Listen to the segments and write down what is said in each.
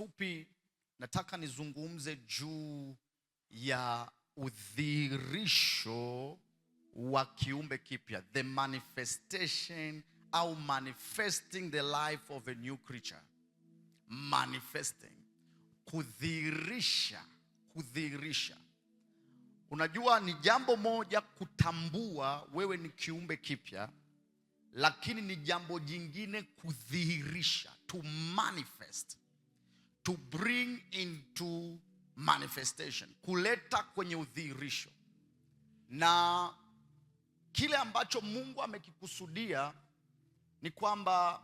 kifupi nataka nizungumze juu ya udhihirisho wa kiumbe kipya, the manifestation au manifesting the life of a new creature. Manifesting, kudhihirisha. Unajua ni jambo moja kutambua wewe ni kiumbe kipya, lakini ni jambo jingine kudhihirisha, to manifest, to bring into manifestation, kuleta kwenye udhihirisho. Na kile ambacho Mungu amekikusudia ni kwamba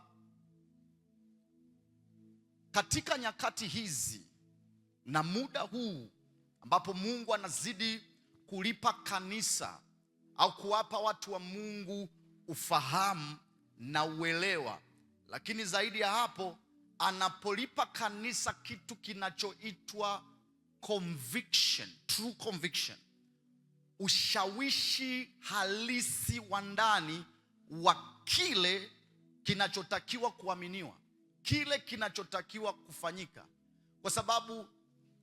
katika nyakati hizi na muda huu ambapo Mungu anazidi kulipa kanisa au kuwapa watu wa Mungu ufahamu na uelewa, lakini zaidi ya hapo anapolipa kanisa kitu kinachoitwa conviction, true conviction, ushawishi halisi wa ndani wa kile kinachotakiwa kuaminiwa, kile kinachotakiwa kufanyika. Kwa sababu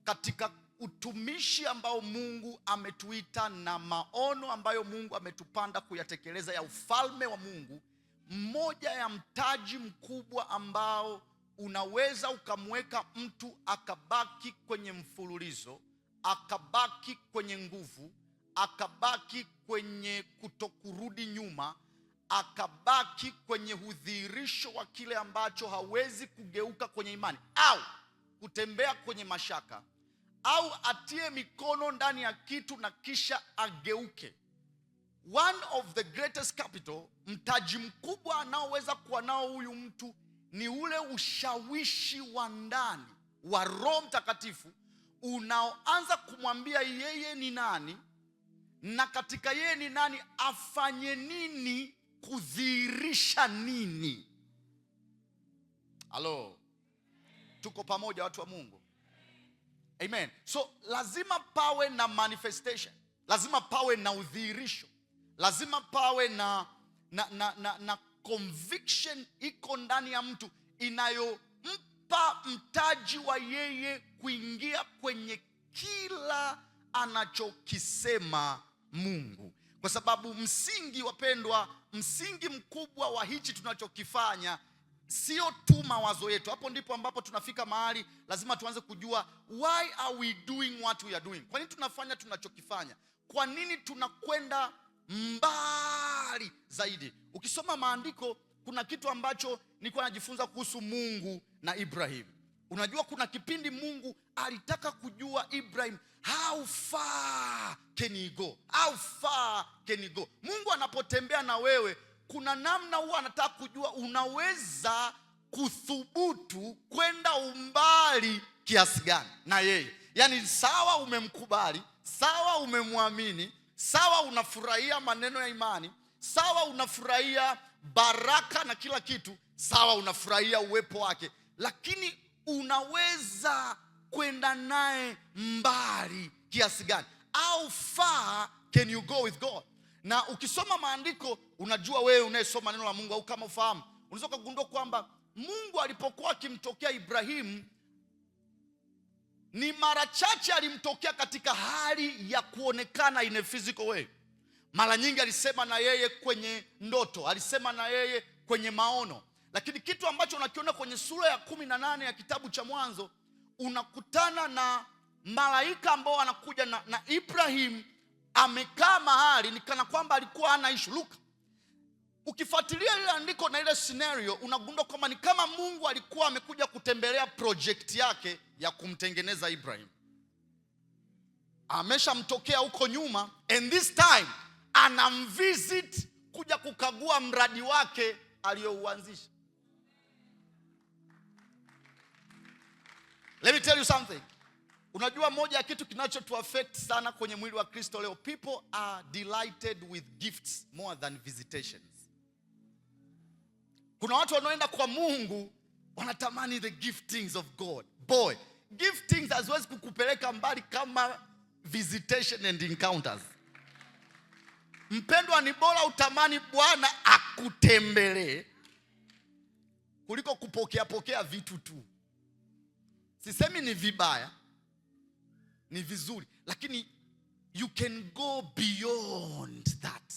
katika utumishi ambao Mungu ametuita na maono ambayo Mungu ametupanda kuyatekeleza ya ufalme wa Mungu, mmoja ya mtaji mkubwa ambao unaweza ukamweka mtu akabaki kwenye mfululizo, akabaki kwenye nguvu, akabaki kwenye kutokurudi nyuma, akabaki kwenye udhihirisho wa kile ambacho hawezi kugeuka kwenye imani au kutembea kwenye mashaka, au atie mikono ndani ya kitu na kisha ageuke. One of the greatest capital, mtaji mkubwa anaoweza kuwa nao huyu mtu ni ule ushawishi wa ndani wa Roho Mtakatifu unaoanza kumwambia yeye ni nani, na katika yeye ni nani afanye nini, kudhihirisha nini. Halo, tuko pamoja watu wa Mungu? Amen. So lazima pawe na manifestation, lazima pawe na udhihirisho, lazima pawe na conviction iko ndani ya mtu inayompa mtaji wa yeye kuingia kwenye kila anachokisema Mungu. Kwa sababu msingi, wapendwa, msingi mkubwa wa hichi tunachokifanya sio tu mawazo yetu. Hapo ndipo ambapo tunafika mahali lazima tuanze kujua, why are we doing what we are doing? Kwa nini tunafanya tunachokifanya? Kwa nini tunakwenda mbali zaidi? Ukisoma maandiko, kuna kitu ambacho nilikuwa najifunza kuhusu Mungu na Ibrahim. Unajua kuna kipindi Mungu alitaka kujua Ibrahim, how far can he go? How far can he go? Mungu anapotembea na wewe, kuna namna huwa anataka kujua unaweza kuthubutu kwenda umbali kiasi gani na yeye. Yaani sawa umemkubali, sawa umemwamini, sawa unafurahia maneno ya imani, sawa unafurahia baraka na kila kitu, sawa unafurahia uwepo wake, lakini unaweza kwenda naye mbali kiasi gani? How far can you go with God? Na ukisoma maandiko, unajua wewe unayesoma neno la Mungu au kama ufahamu, unaweza kugundua kwamba Mungu alipokuwa akimtokea Ibrahimu, ni mara chache alimtokea katika hali ya kuonekana in a physical way. Mara nyingi alisema na yeye kwenye ndoto, alisema na yeye kwenye maono. Lakini kitu ambacho unakiona kwenye sura ya 18 ya kitabu cha Mwanzo, unakutana na malaika ambao anakuja na Ibrahim amekaa mahali ni kana kwamba alikuwa hana issue. Look, ukifuatilia ile andiko na ile scenario, unagundua kwamba ni kama Mungu alikuwa amekuja kutembelea project yake ya kumtengeneza Ibrahim. Ameshamtokea huko nyuma, and this time anamvisit kuja kukagua mradi wake aliyouanzisha. Let me tell you something. Unajua moja ya kitu kinachotu affect sana kwenye mwili wa Kristo leo, people are delighted with gifts more than visitations. Kuna watu wanaoenda kwa Mungu wanatamani the giftings of God. Boy, giftings haziwezi kukupeleka mbali kama visitation and encounters. Mpendwa, ni bora utamani Bwana akutembelee kuliko kupokea vitu tu. Sisemi ni vibaya, ni vizuri, lakini you can go beyond that.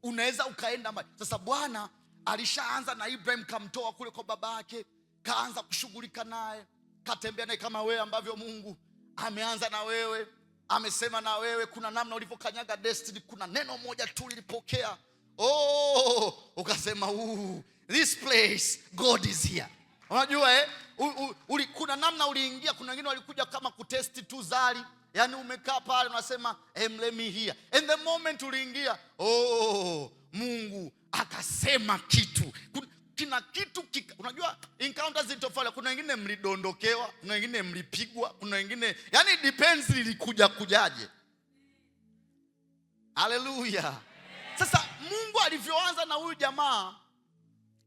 Unaweza ukaenda mbali. Sasa Bwana alishaanza na Ibrahim, kamtoa kule kwa babake, kaanza kushughulika naye, katembea naye kama wewe ambavyo Mungu ameanza na wewe, amesema na wewe. Kuna namna ulivyokanyaga destiny, kuna neno moja tu lilipokea, ukasema this place God is here. Unajua kuna namna uliingia. Kuna wengine walikuja kama kutesti tu zali, yani umekaa pale unasema let me hear, and the moment uliingia, Mungu akasema kitu. Kina kitu unajua encounters zitofauti. Kuna wengine mlidondokewa, kuna wengine mlipigwa, kuna wengine yani depends lilikuja kujaje. Haleluya. Sasa Mungu alivyoanza na huyu jamaa,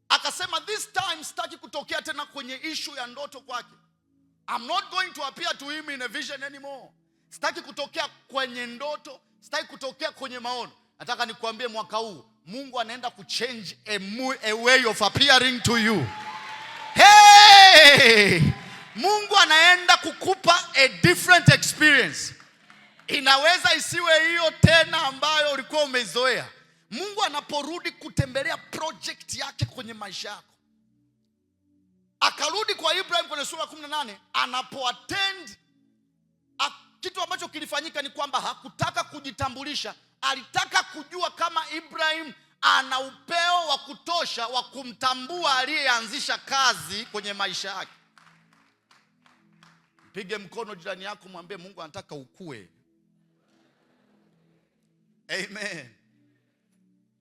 akasema this time sitaki kutokea tena kwenye issue ya ndoto kwake. I'm not going to appear to him in a vision anymore. Sitaki kutokea kwenye ndoto, sitaki kutokea kwenye maono. Nataka nikuambie mwaka huu Mungu anaenda kuchange a way of appearing to you. Hey! Mungu anaenda kukupa a different experience. Inaweza isiwe hiyo tena ambayo ulikuwa umezoea. Mungu anaporudi kutembelea project yake kwenye maisha yako. Akarudi kwa Ibrahim kwenye sura 18, anapoattend kitu ambacho kilifanyika ni kwamba hakutaka kujitambulisha. Alitaka kujua kama Ibrahim ana upeo wa kutosha wa kumtambua aliyeanzisha kazi kwenye maisha yake. Pige mkono jirani yako, mwambie Mungu anataka ukue. Amen.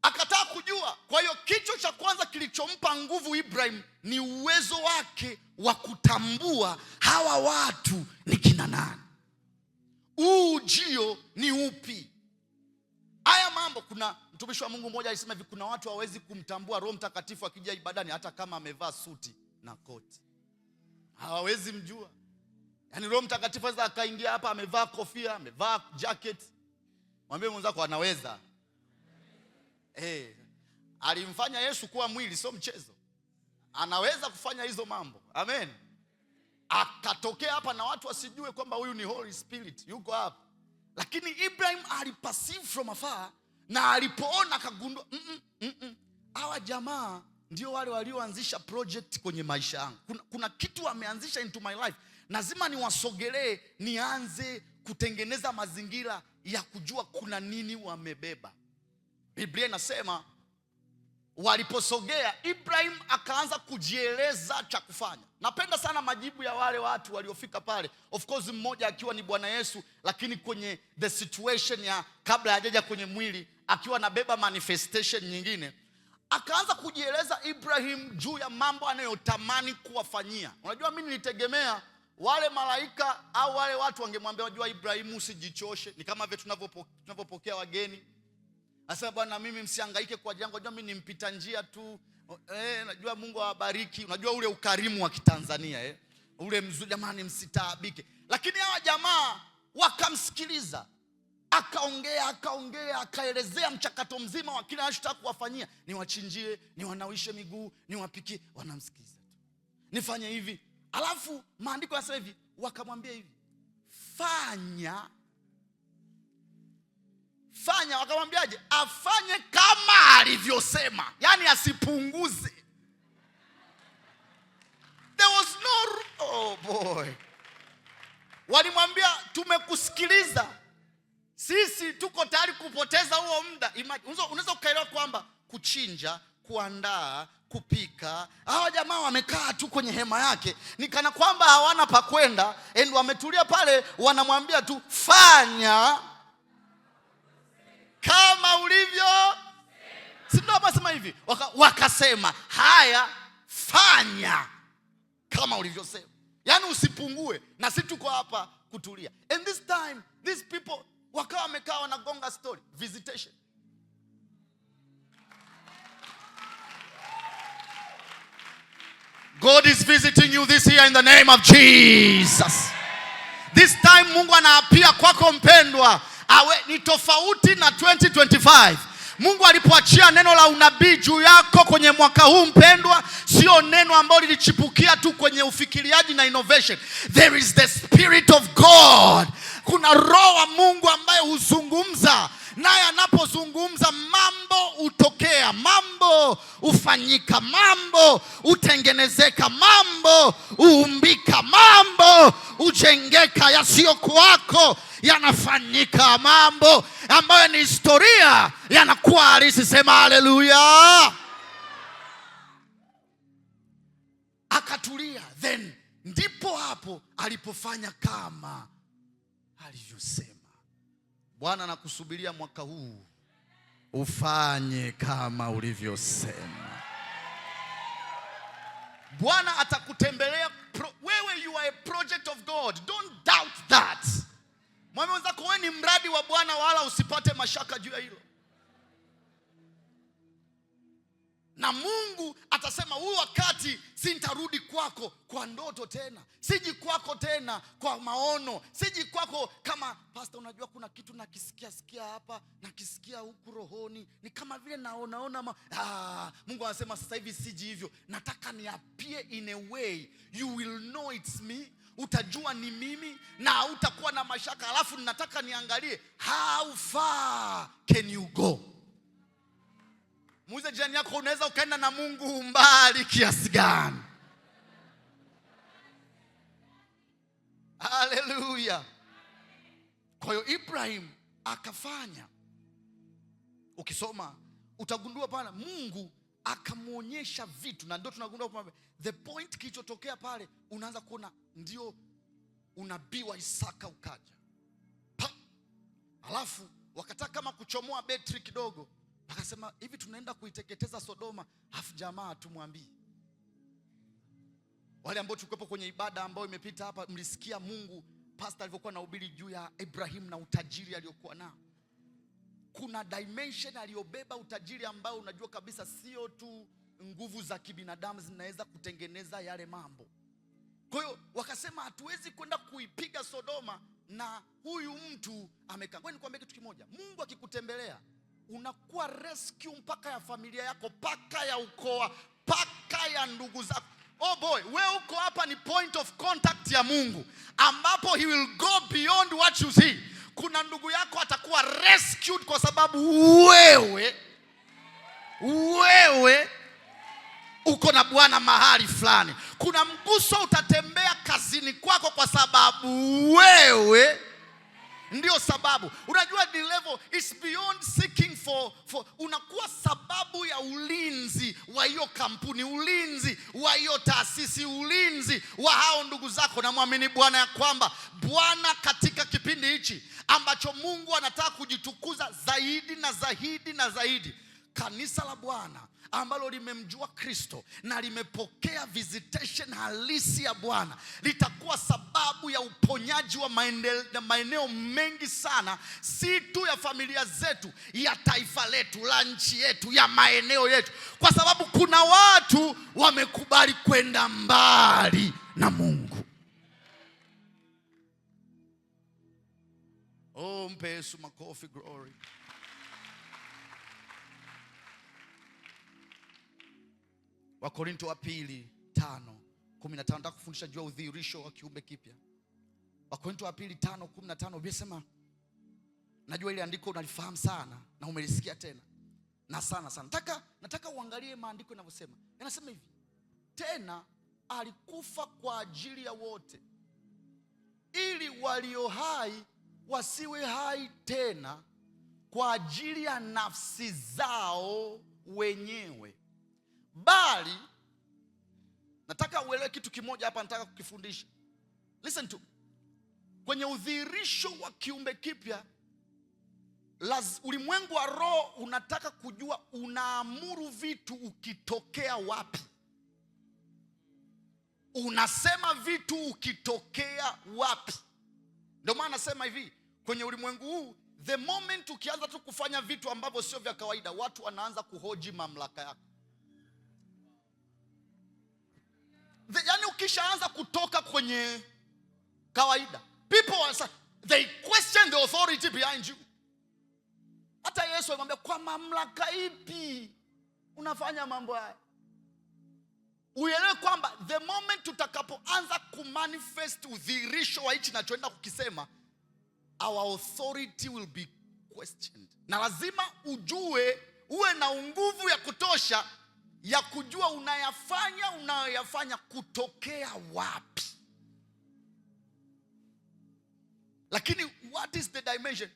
Akataka kujua. Kwa hiyo kicho cha kwanza kilichompa nguvu Ibrahim ni uwezo wake wa kutambua hawa watu ni kina nani, ujio ni upi. Haya mambo, kuna mtumishi wa Mungu mmoja alisema hivi, kuna watu hawezi kumtambua Roho Mtakatifu akija ibadani hata kama amevaa suti na koti. Hawawezi mjua. Yaani Roho Mtakatifu anaweza akaingia hapa amevaa kofia, amevaa jacket. Mwambie mwenzako anaweza. Alimfanya Yesu kuwa mwili, sio mchezo. Anaweza kufanya hizo mambo. Amen. Akatokea hapa na watu wasijue kwamba huyu ni Holy Spirit yuko hapa. Lakini Ibrahim aliperceive from afar, na alipoona akagundua hawa jamaa ndio wale walioanzisha project kwenye maisha yangu. Kuna kitu wameanzisha into my life. Lazima niwasogelee, nianze kutengeneza mazingira ya kujua kuna nini wamebeba. Biblia inasema waliposogea, Ibrahim akaanza kujieleza cha kufanya. Napenda sana majibu ya wale watu waliofika pale. Of course mmoja akiwa ni Bwana Yesu, lakini kwenye the situation ya kabla hajaja kwenye mwili, akiwa nabeba manifestation nyingine. Akaanza kujieleza Ibrahim juu ya mambo anayotamani kuwafanyia. Unajua mimi nilitegemea wale malaika au wale watu wangemwambia, wajua Ibrahim usijichoshe. Ni kama vile tunavyopokea wageni. Asema Bwana mimi msihangaike kwa jangu, unajua mimi nimpita njia tu. Najua Mungu awabariki. Unajua ule ukarimu wa Kitanzania ule mzuri, jamani msitaabike. Lakini hawa jamaa wakamsikiliza. Akaongea, akaelezea mchakato mzima wa kile anachotaka kuwafanyia. Niwachinjie, niwanawishe miguu, niwapikie, wanamsikiliza tu. Nifanye hivi. Alafu maandiko yanasema hivi, wakamwambia hivi, fanya, wakamwambiaje? Afanye kama alivyosema. Yani asipunguze. There was no, oh boy. Walimwambia tumekusikiliza. Sisi tuko tayari kupoteza huo muda. Unaweza ukaelewa kwamba kuchinja, kuandaa, kupika, hawa jamaa wamekaa tu kwenye hema yake, ni kana kwamba hawana pa kwenda, and wametulia pale, wanamwambia tu fanya kama ulivyo. Si ndio wasema hivi? Wakasema haya, fanya kama ulivyosema. Yaani usipungue, na sisi tuko hapa kutulia. And this time these people wakawa wamekaa wanagonga story, visitation. God is visiting you this year in the name of Jesus. This time Mungu anaapia kwako mpendwa, awe ni tofauti na 2025. Mungu alipoachia neno la unabii juu yako kwenye mwaka huu mpendwa, sio neno ambalo lilichipukia tu kwenye ufikiriaji na innovation. There is the Spirit of God. Kuna Roho wa Mungu ambaye huzungumza, naye anapozungumza mambo hutokea, mambo hufanyika, mambo hutengenezeka, mambo huumbika, mambo hujengeka. Yasiyokuwako yanafanyika, mambo ambayo ni historia yanakuwa halisi. Sema haleluya. Akatulia, then ndipo hapo alipofanya kama alivyosema. Bwana anakusubiria mwaka huu ufanye kama ulivyosema. Bwana atakutembelea. Wewe you are a project of God. Don't doubt that. Mwambie wenzako wewe ni mradi wa Bwana, wala usipate mashaka juu ya hilo. Na Mungu atasema huu wakati sintarudi kwako kwa ndoto tena. Siji kwako tena kwa maono. Siji kwako kama pastor, unajua kuna kitu nakisikia hapa, nakisikia huku rohoni, ni kama vile naona. Mungu anasema sasa hivi siji hivyo. Nataka niapie in a way you will know it's me. Utajua ni mimi na utakuwa na mashaka. Alafu nataka niangalie how far can you go. Muulize jirani yako, unaweza ukaenda na Mungu mbali kiasi gani? Haleluya. Kwa hiyo Ibrahim akafanya. Ukisoma utagundua pale Mungu akamuonyesha vitu, na ndio tunagundua kwamba the point kilichotokea pale, unaanza kuona ndio unabii wa Isaka ukaja. Alafu wakataka kama kuchomoa betri kidogo, akasema hivi tunaenda kuiteketeza Sodoma, afu jamaa tumwambie. Wale ambao tulikuwa kwenye ibada ambayo imepita hapa, mlisikia Mungu pastor alivyokuwa anahubiri juu ya Ibrahim na utajiri aliokuwa nao. Kuna dimension aliyobeba utajiri ambao unajua kabisa sio tu nguvu za kibinadamu zinaweza kutengeneza yale mambo. Kwa hiyo wakasema hatuwezi kwenda kuipiga Sodoma na huyu mtu amekaa. Kwa nikwambie kitu kimoja, Mungu akikutembelea unakuwa rescue mpaka ya familia yako, mpaka ya ukoo, mpaka ya ndugu zako. Oh boy, wewe uko hapa ni point of contact ya Mungu, ambapo he will go beyond what you see. Kuna ndugu yako atakuwa rescued kwa sababu wewe uko na Bwana mahali fulani. Kuna mguso utatembea kazini kwako kwa sababu wewe ndio sababu. Unajua the level is beyond seeking for unakuwa sababu ya ulinzi wa hiyo kampuni, ulinzi wa hiyo taasisi, ulinzi wa hao ndugu zako. Na muamini Bwana ya kwamba Bwana katika kipindi hichi ambacho Mungu anataka kujitukuza zaidi na zaidi na zaidi, kanisa la Bwana ambalo limemjua Kristo na limepokea visitation halisi ya Bwana litakuwa sababu ya uponyaji wa maeneo mengi sana, si tu ya familia zetu, ya taifa letu, la nchi yetu, ya maeneo yetu, kwa sababu kuna watu wamekubali kwenda mbali na Mungu. Oh, mpe Yesu makofi, glory. Wakorintho wa pili 5:15 nataka kufundisha juu ya udhihirisho wa kiumbe kipya. Wakorintho wa pili 5:15 Biblia, najua ile andiko unalifahamu sana na umelisikia tena na sana. Nataka uangalie maandiko yanavyosema. Yanasema hivi: tena alikufa kwa ajili ya wote, ili walio hai wasiwe hai tena kwa ajili ya nafsi zao wenyewe, bali. Nataka uelewe kitu kimoja hapa, nataka kukifundisha. Listen to. Kwenye udhihirisho wa kiumbe kipya, ulimwengu wa roho unataka kujua unaamuru vitu ukitokea wapi. Unasema vitu ukitokea wapi. Ndio maana nasema hivi, kwenye ulimwengu huu, the moment ukianza tu kufanya vitu ambavyo sio vya kawaida, watu wanaanza kuhoji mamlaka yako. Yaani ukishaanza kutoka kwenye kawaida, people they question the authority behind you. Hata Yesu alimwambia, kwa mamlaka ipi unafanya mambo haya? Uelewe kwamba the moment tutakapoanza kumanifest udhihirisho wa hichi nachoenda kukisema, our authority will be questioned. Na lazima uwe na nguvu ya kutosha ya kujua unayoyafanya kutokea wapi. Lakini what is the dimension?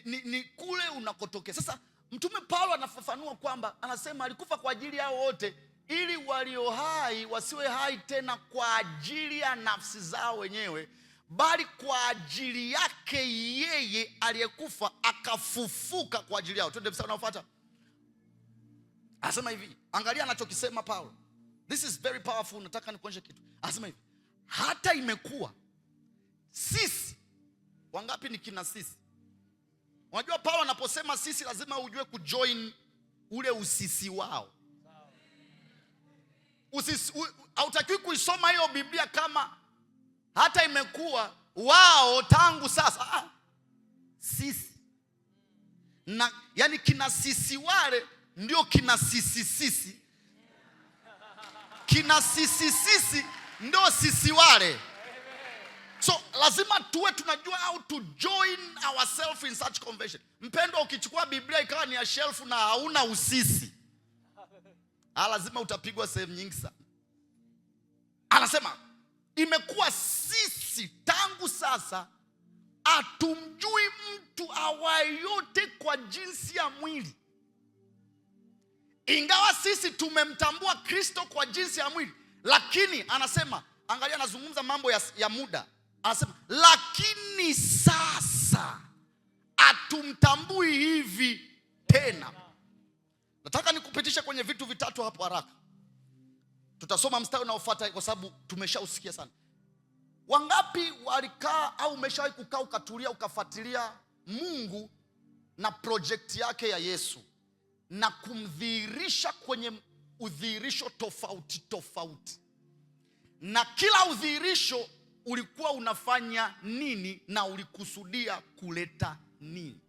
Ni kule unakotokea. Sasa Mtume Paulo anafafanua kwamba anasema alikufa kwa ajili yao wote, ili walio hai wasiwe hai tena kwa ajili ya nafsi zao wenyewe, bali kwa ajili yake yeye aliyekufa akafufuka kwa ajili yao. Twende mstari unaofuata. Anasema hivi, angalia anachokisema Paulo. This is very powerful, nataka nikuonyeshe kitu. Anasema hivi, hata imekuwa sisi, wangapi ni kina sisi? Unajua Paulo anaposema sisi lazima ujue kujoin ule usisi wao. Hautakiwi kuisoma hiyo Biblia kama hata imekuwa wao tangu sasa. Sisi. Na yani kina sisi wale ndio kina sisi. Kina sisi ndio sisi wale. So lazima tuwe tunajua how to join ourselves in such convention. Mpendo, ukichukua Biblia ikawa ni ya shelf na hauna usisi, lazima utapigwa sehemu nyingi sana. Anasema imekuwa sisi tangu sasa hatumjui mtu awaye yote kwa jinsi ya mwili. Ingawa sisi tumemtambua Kristo kwa jinsi ya mwili, lakini anasema, angalia anazungumza mambo ya muda. Anasema lakini sasa hatumtambui hivi tena. Nataka nikupitisha kwenye vitu vitatu hapo haraka. Tutasoma mstari unaofuata kwa sababu tumeshausikia sana. Wangapi walikaa au umeshawahi kukaa ukatulia ukafuatilia Mungu na project yake ya Yesu na kumdhihirisha kwenye udhihirisho tofauti, na kila udhihirisho ulikuwa unafanya nini na ulikusudia kuleta nini?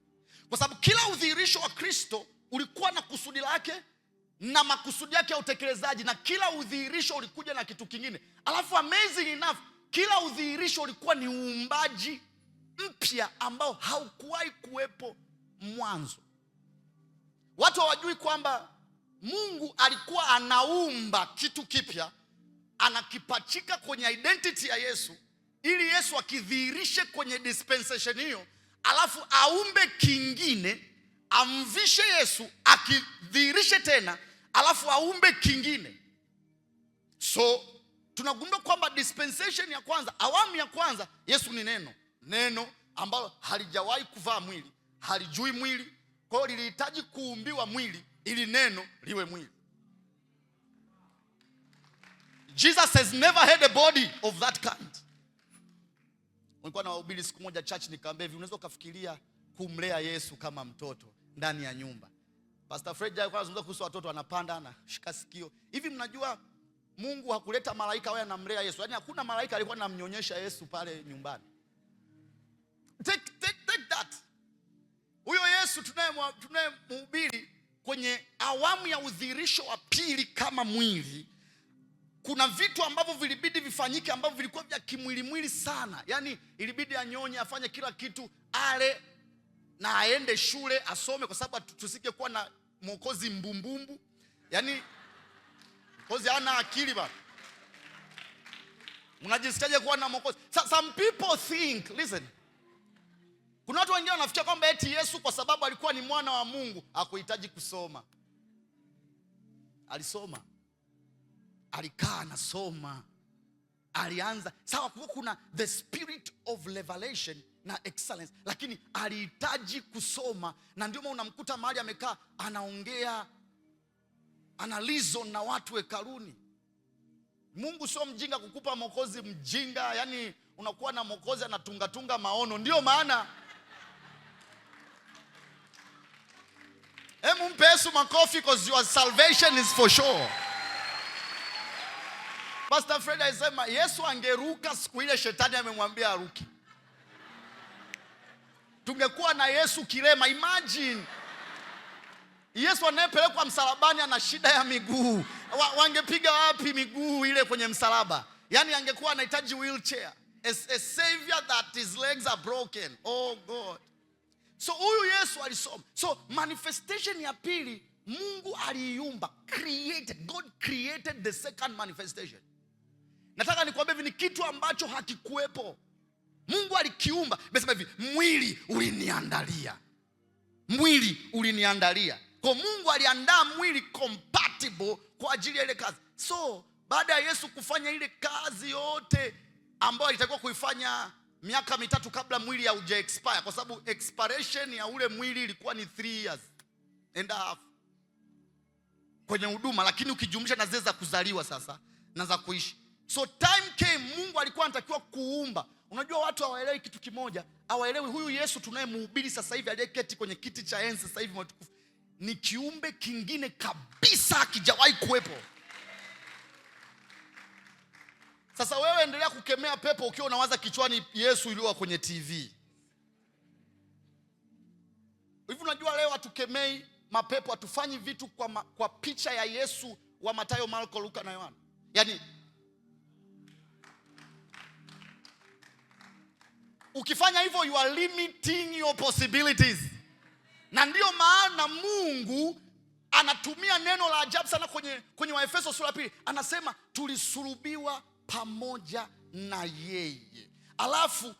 Kwa sababu kila udhihirisho wa Kristo ulikuwa na kusudi lake na makusudi yake ya utekelezaji, na kila udhihirisho ulikuja na kitu kingine. Alafu amazing enough, kila udhihirisho ulikuwa ni uumbaji mpya ambao haukuwahi kuwepo mwanzo. Watu hawajui kwamba Mungu alikuwa anaumba kitu kipya, anakipachika kwenye identity ya Yesu, ili Yesu akidhihirishe kwenye dispensation hiyo, alafu aumbe kingine, amvishe Yesu, akidhihirishe tena, alafu aumbe kingine. So tunagundua kwamba dispensation ya kwanza, awamu ya kwanza, Yesu ni neno ambalo halijawahi kuvaa mwili, halijui mwili. Kwa hiyo lilihitaji kuumbiwa mwili ili neno liwe mwili. Jesus has never had a body of that kind. Nilikuwa nawahubiri siku moja church, nikamwambia hivi, unaweza kufikiria kumlea Yesu kama mtoto ndani ya nyumba. Pastor Fred alikuwa anazungumza kuhusu watoto wanapanda na shika sikio. Hivi mnajua Mungu hakuleta malaika wao anamlea Yesu. Yaani hakuna malaika alikuwa anamnyonyesha Yesu pale nyumbani. Take that. Huyo Yesu tunayemhubiri kwenye awamu ya udhihirisho wa pili kama mwili, kuna vitu ambavyo vilibidi vifanyike ambavyo vilikuwa vya kimwili sana. Yaani ilibidi anyonye, afanye kila kitu, ale na aende shule asome, kwa sababu tusike kuwa na mwokozi mbumbumbu. Yaani mwokozi hana akili bana. Mnajisikiaje kuwa na mwokozi? Some people think, listen, kuna watu wengine wanafikia kwamba eti Yesu kwa sababu alikuwa ni mwana wa Mungu hakuhitaji kusoma. Alisoma. Alikaa anasoma. Alianza. Sawa, kuna the spirit of revelation na excellence, lakini alihitaji kusoma, na ndio maana unamkuta mahali amekaa anaongea, analizo na watu hekaluni. Mungu sio mjinga kukupa mwokozi mjinga, yani unakuwa na mwokozi anatunga maono. Ndio maana mpe Yesu makofi, because your salvation is for sure. Pastor Fred alisema Yesu angeruka siku ile shetani amemwambia aruki. Tungekuwa na Yesu kilema. Imagine Yesu anayepelekwa msalabani ana shida ya miguu. Wangepiga wapi miguu ile kwenye msalaba? Yaani angekuwa anahitaji wheelchair. A savior that his legs are broken. Oh God. So huyu Yesu alisoma. So manifestation ya pili, Mungu aliiumba, created. God created the second manifestation. Nataka nikwambie hivi, ni kitu ambacho hakikuwepo. Mungu alikiumba. Nimesema hivi, mwili uliniandalia. Mwili uliniandalia. Kwa Mungu aliandaa mwili compatible kwa ajili ya ile kazi. So baada ya Yesu kufanya ile kazi yote ambayo alitakiwa kuifanya miaka 3 kabla mwili hauja expire, kwa sababu expiration ya ule mwili ilikuwa ni 3 years and a half kwenye huduma, lakini ukijumlisha na zile za kuzaliwa sasa na za kuishi. So time came, Mungu alikuwa anatakiwa kuumba. Unajua watu hawaelewi kitu kimoja, hawaelewi huyu Yesu tunayemhubiri sasa hivi aliyeketi kwenye kiti cha enzi sasa hivi mtukufu ni kiumbe kingine kabisa, hakijawahi kuwepo. Sasa wewe endelea kukemea pepo ukiwa unawaza kichwani Yesu yule kwenye TV. Hivi unajua leo hatukemei mapepo, hatufanyi vitu kwa picha ya Yesu wa Mathayo, Marko, Luka na Yohana. Yaani ukifanya hivyo you are limiting your possibilities. Na ndio maana Mungu anatumia neno la ajabu sana kwenye Waefeso sura 2. Anasema tulisulubiwa pamoja na yeye, alafu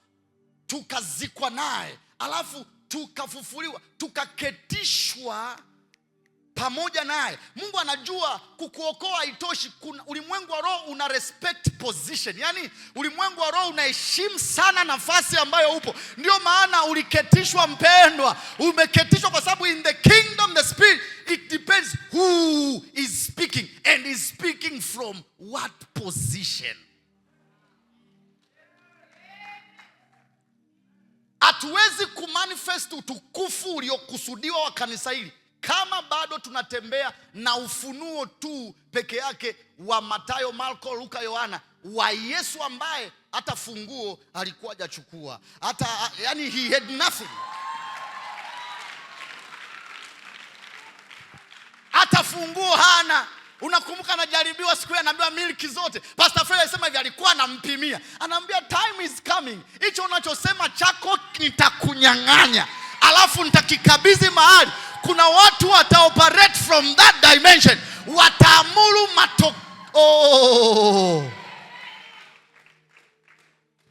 tukazikwa naye, alafu tukafufuliwa, tukaketishwa pamoja naye. Mungu anajua kukuokoa haitoshi. Ulimwengu wa roho una respect position. Yaani ulimwengu wa roho unaheshimu sana nafasi ambayo upo. Ndio maana uliketishwa mpendwa. Umeketishwa kwa sababu in the kingdom, the spirit, it depends who is speaking and is speaking from what position. Hatuwezi kumanifest utukufu uliokusudiwa wa kanisa hili kama bado tunatembea na ufunuo tu peke yake wa Mathayo, Marko, Luka, Yohana, wa Yesu ambaye hata funguo alikuwa hajachukua. Hata yani he had nothing. Hata funguo hana. Unakumbuka anajaribiwa siku ile, anaambiwa miliki zote. Pastor Fred alisema hivi, alikuwa anampimia. Anaambia time is coming. Hicho unachosema chako nitakunyang'anya. Alafu nitakikabidhi mahali. Kuna watu wataoperate from that dimension. Wataamuru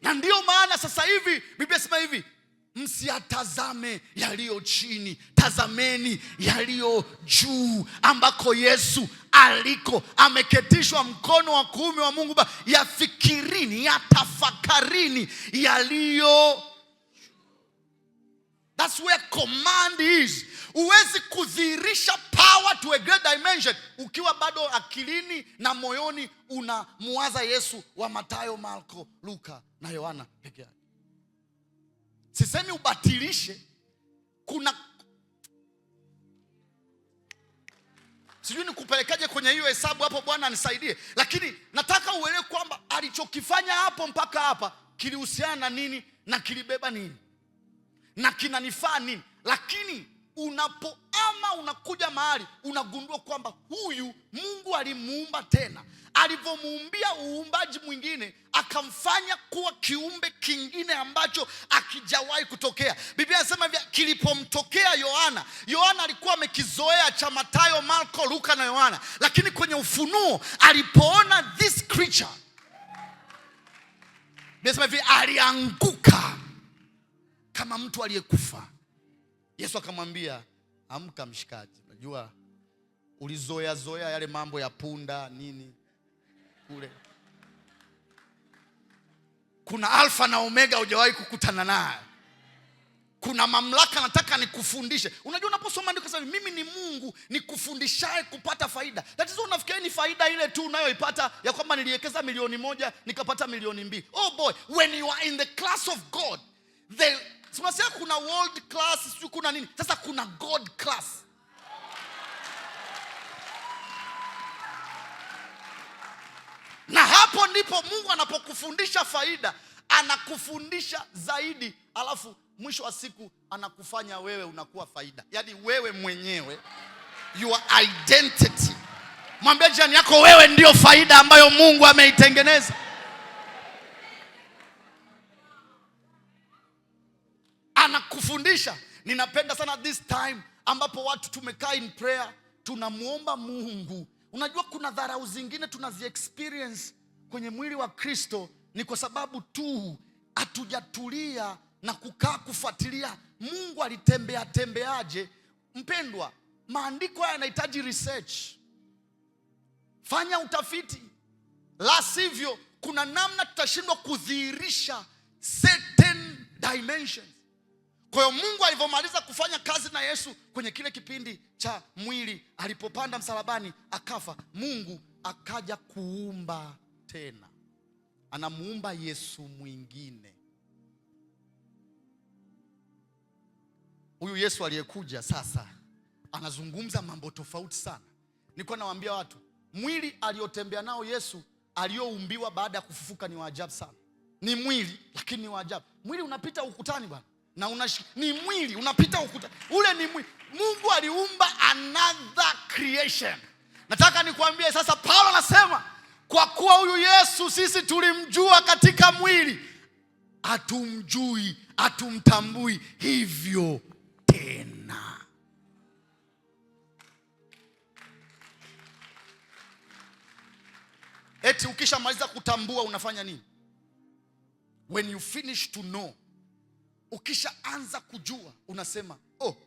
Na ndio maana sasa hivi Biblia inasema hivi, msiatazame yaliyo chini, tazameni yaliyo juu, ambako Yesu aliko ameketishwa mkono wa kuume wa Mungu Baba. Yafikirini, yatafakarini yaliyo. That's where command is. Uwezi kudhihirisha power to a great dimension ukiwa bado akilini na moyoni unamuwaza Yesu wa Mathayo, Marko, Luka na Yohana peke yake. Sisemi ubatilishe. Sijui nikupelekaje kwenye hiyo hesabu hapo, Bwana anisaidie. Lakini nataka uelewe kwamba alichokifanya hapo mpaka hapa kilihusiana na nini na kilibeba nini na kinanifaa nini. Lakini unakuja mahali unagundua kwamba huyu Mungu alimuumba tena. Alivyomuumbia uumbaji mwingine, akamfanya kuwa kiumbe kingine ambacho akijawahi kutokea. Biblia inasema kilipomtokea Yohana alikuwa amekizoea cha Mathayo, Marko, Luka na Yohana. Lakini kwenye ufunuo alipoona this creature, Biblia inasema alianguka kama mtu aliyekufa. Yesu akamwambia, amka mshikaji. Unajua ulizoea yale mambo ya punda nini kule. Kuna alfa na omega hujawahi kukutana naye. Kuna mamlaka nataka nikufundishe. Unajua unaposoma andiko sasa, mimi ni Mungu nikufundishaye kupata faida. Tatizo unafikiri ni faida ile tu unayoipata ya kwamba niliwekeza 1,000,000 nikapata 2,000,000. Oh boy, when you are in the class of God, tunasema kuna world class, sio kuna nini. Sasa kuna God class. Na hapo ndipo Mungu anapokufundisha faida, anakufundisha zaidi, alafu mwisho wa siku anakufanya wewe unakuwa faida. Yaani wewe mwenyewe your identity. Mwambie jirani yako, wewe ndio faida ambayo Mungu ameitengeneza. Anakufundisha. Ninapenda sana this time ambapo watu tumekaa in prayer, tunamuomba Mungu. Unajua kuna dharau zingine tunazi experience kwenye mwili wa Kristo, ni kwa sababu tu hatujatulia na kukaa kufuatilia Mungu alitembea tembeaje. Mpendwa, maandiko haya yanahitaji research. Fanya utafiti, la sivyo kuna namna tutashindwa kudhihirisha certain dimensions. Kwa hiyo Mungu alivyomaliza kufanya kazi na Yesu kwenye kile kipindi cha mwili, alipopanda msalabani akafa, Mungu akaja kuumba tena. Anamuumba Yesu mwingine. Huyu Yesu aliyekuja sasa anazungumza mambo tofauti sana. Nilikuwa nawaambia watu, mwili aliotembea nao Yesu alioumbiwa baada ya kufufuka ni wa ajabu sana. Ni mwili lakini ni wa ajabu. Mwili unapita ukutani bwana. Na ni mwili unapita ukutani. Ule ni mwili. Mungu aliumba another creation. Nataka nikwambie sasa, Paulo anasema kwa kuwa huyu Yesu sisi tulimjua katika mwili, hatumjui, hatumtambui hivyo tena. Eti ukishamaliza kutambua unafanya nini? When you finish to know, ukishaanza kujua unasema, oh,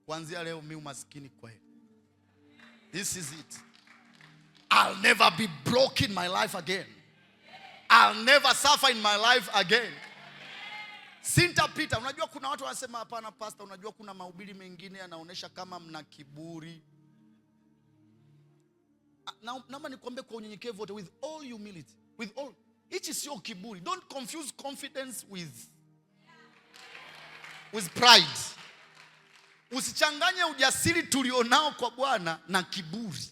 kuanzia leo mimi umaskini kwa hili. This is it. I'll never be broke in my life again. I'll never suffer in my life again. Sintapita. Unajua kuna watu wanasema hapana pastor, unajua kuna mahubiri mengine yanaonesha kama mna kiburi. Naomba nikwambie kwa unyenyekevu wote, with all humility, with all, hichi sio kiburi. Don't confuse confidence with pride. Usichanganye ujasiri tulionao kwa Bwana na kiburi.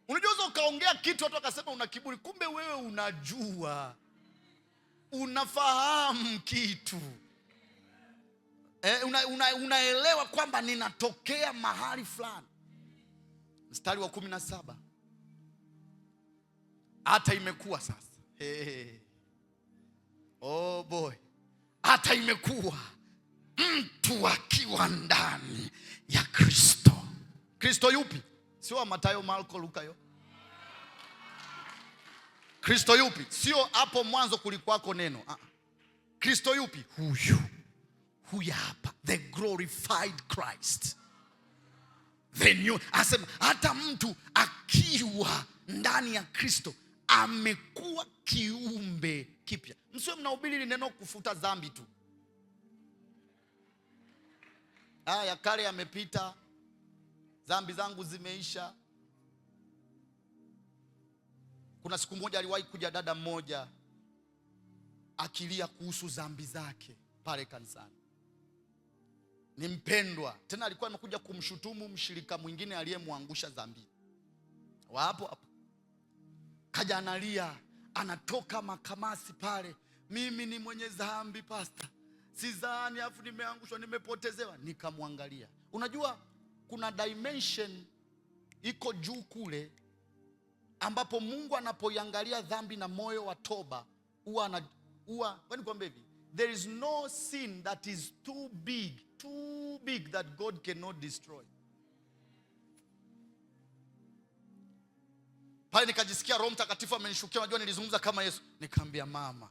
Unajua ukaongea kitu watu wakasema una kiburi, kumbe wewe unajua, unafahamu kitu. Unaelewa kwamba ninatokea mahali fulani. Mstari wa 17. Hata imekuwa sasa. Oh boy. Hata imekuwa mtu akiwa ndani ya Kristo. Kristo yupi? Sio wa Mathayo, Marko, Luka yo. Kristo yupi? Sio hapo mwanzo kulikuwako neno. Kristo yupi? Huyu hapa, the glorified Christ. The new. Asema hata mtu akiwa ndani ya Kristo amekuwa kiumbe kipya. Msio mnahubiri neno kufuta dhambi tu. Ya kale yamepita, dhambi zangu zimeisha. Kuna siku moja aliwahi kuja dada mmoja akilia kuhusu dhambi zake pale kanisani. Ni mpendwa. Tena alikuwa amekuja kumshutumu mshirika mwingine aliyemwangusha dhambi. Hapo kaja analia, anatoka makamasi pale. Mimi ni mwenye dhambi pastor. Sidhani afu nimeangushwa, nimepotezewa. Nikamwangalia. Unajua kuna dimension iko juu kule ambapo Mungu anapoiangalia dhambi na moyo wa toba, kwani kwamba hivi, there is no sin that is too big that God cannot destroy. Pale nikajisikia Roho Mtakatifu amenishukia. Unajua nilizungumza kama Yesu. Nikamwambia mama,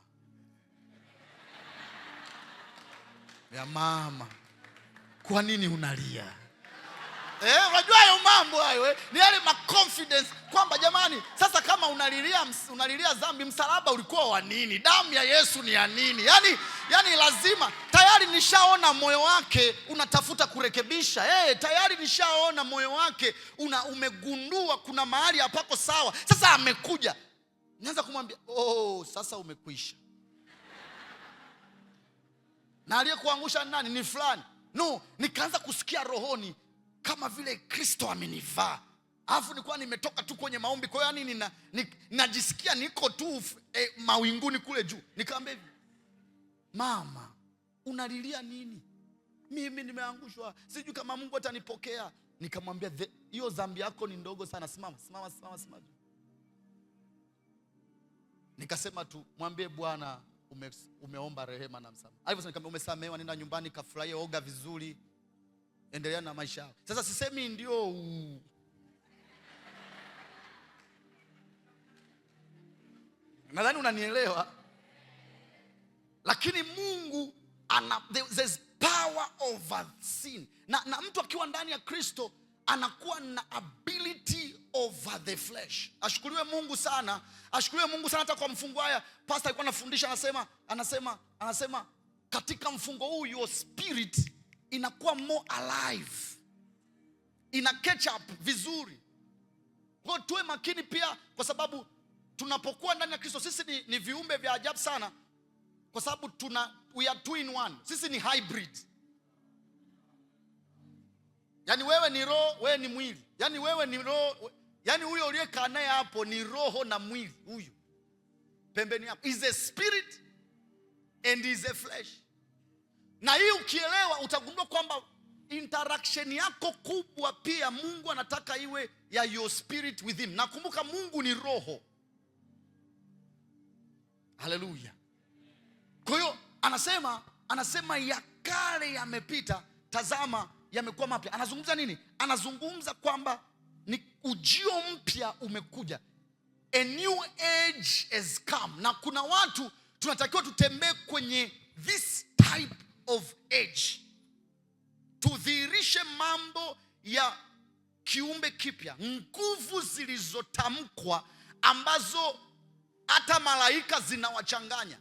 ya mama, kwa nini unalia? Unajua hayo mambo hayo, ni yale confidence kwamba jamani, sasa kama unalilia dhambi, msalaba ulikuwa wa nini? Damu ya Yesu ni ya nini? Yani lazima, tayari nishaona moyo wake unatafuta kurekebisha. Tayari nishaona moyo wake umegundua kuna mahali hapako sawa. Sasa amekuja. Nianza kumwambia, sasa umekwisha. Na aliyekuangusha nani? Ni fulani. No, nikaanza kusikia rohoni kama vile Kristo amenivaa. Alafu nilikuwa nimetoka tu kwenye maombi. Kwa hiyo yani najisikia niko tu mawinguni kule juu. Nikamwambia hivi, mama, unalilia nini? Mimi nimeangushwa, sijui kama Mungu atanipokea. Nikamwambia hiyo dhambi yako ni ndogo sana, simama. Nikasema tu mwambie Bwana umeomba rehema na msamaha. Alivyosema nikamwambia umesamehewa, nenda nyumbani kafurahie, oga vizuri, endelea na maisha yako. Sasa sisemi ndio nadhani unanielewa. Lakini Mungu there's power over sin. Na mtu akiwa ndani ya Kristo anakuwa na ability over the flesh. Ashukuriwe Mungu sana. Hata kwa mfungo haya pastor alikuwa anafundisha, anasema katika mfungo huu your spirit inakuwa more alive, ina catch up vizuri. Kwa tuwe makini pia, kwa sababu tunapokuwa ndani ya Kristo sisi ni viumbe vya ajabu sana, kwa sababu we are two in one. Sisi ni hybrid. Yani wewe ni roho, wewe ni mwili. Yani wewe ni roho, yani huyo uliyekaa naye hapo ni roho na mwili. Huyu pembeni hapo is a spirit and is a flesh. Na hii ukielewa utagundua kwamba interaction yako kubwa pia Mungu anataka iwe ya your spirit with him. Nakumbuka Mungu ni roho. Haleluya. Kwa hiyo anasema ya kale yamepita, tazama yamekuwa mapya. Anazungumza nini? Anazungumza kwamba ni ujio mpya umekuja. A new age has come. Na kuna watu tunatakiwa tutembee kwenye this type of age, tudhihirishe mambo ya kiumbe kipya, nguvu zilizotamkwa ambazo hata malaika zinawachanganya,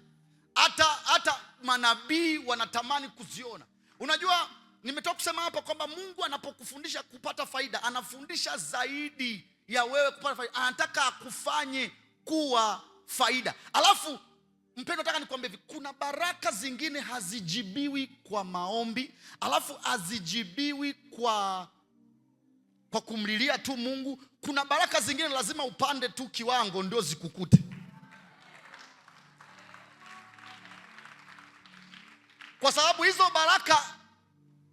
hata manabii wanatamani kuziona. Unajua, nimetoka kusema hapa kwamba Mungu anapokufundisha kupata faida, anafundisha zaidi ya wewe kupata faida. Anataka akufanye kuwa faida. Alafu mpendwa, nataka nikwambie hivi, kuna baraka zingine hazijibiwi kwa maombi, alafu hazijibiwi kwa kumlilia tu Mungu. Kuna baraka zingine lazima upande tu kiwango ndio zikukute. Kwa sababu hizo baraka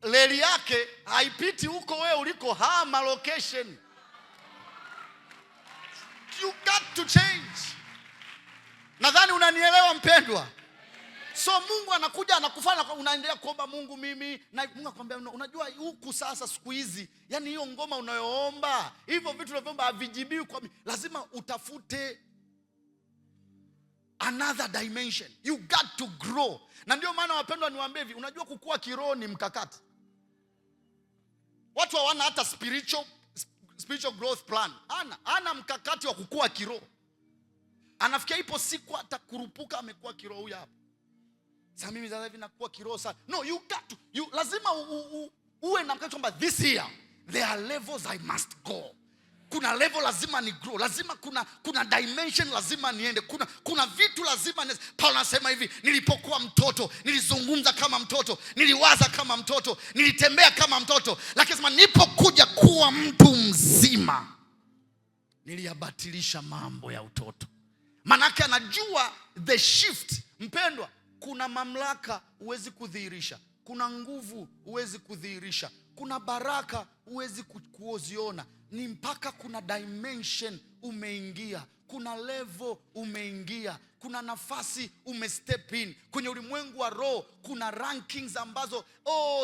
leli yake haipiti huko wewe uliko, hama location. You got to change. Nadhani unanielewa mpendwa. So Mungu anakuja anakufanya, unaendelea kuomba Mungu mimi, na Mungu akwambia unajua huku sasa siku hizi, yani hiyo ngoma unayoomba, hivyo vitu unavyoomba havijibiwi kwa lazima utafute another dimension. You got to grow. Na ndio maana wapendwa niwaambie hivi, unajua kukua kiroho ni mkakati. Watu hawana hata spiritual growth plan. Ana mkakati wa kukua kiroho. Anafikia ipo siku atakurupuka amekuwa kiroho huyu hapa. Sasa mimi sasa hivi nakuwa kiroho sana. No, you got to, lazima uwe na mkakati kwamba this year there are levels I must go. Kuna level lazima ni grow, lazima kuna dimension lazima niende, kuna vitu lazima Paulo anasema hivi, nilipokuwa mtoto nilizungumza kama mtoto, niliwaza kama mtoto, nilitembea kama mtoto, lakini sema nilipokuja kuwa mtu mzima niliyabatilisha mambo ya utoto. Manake anajua the shift. Mpendwa, kuna mamlaka huwezi kudhihirisha, kuna nguvu huwezi kudhihirisha, kuna baraka huwezi kuziona, ni mpaka kuna dimension umeingia, kuna level umeingia, kuna nafasi umestep in. Kwenye ulimwengu wa roho kuna rankings ambazo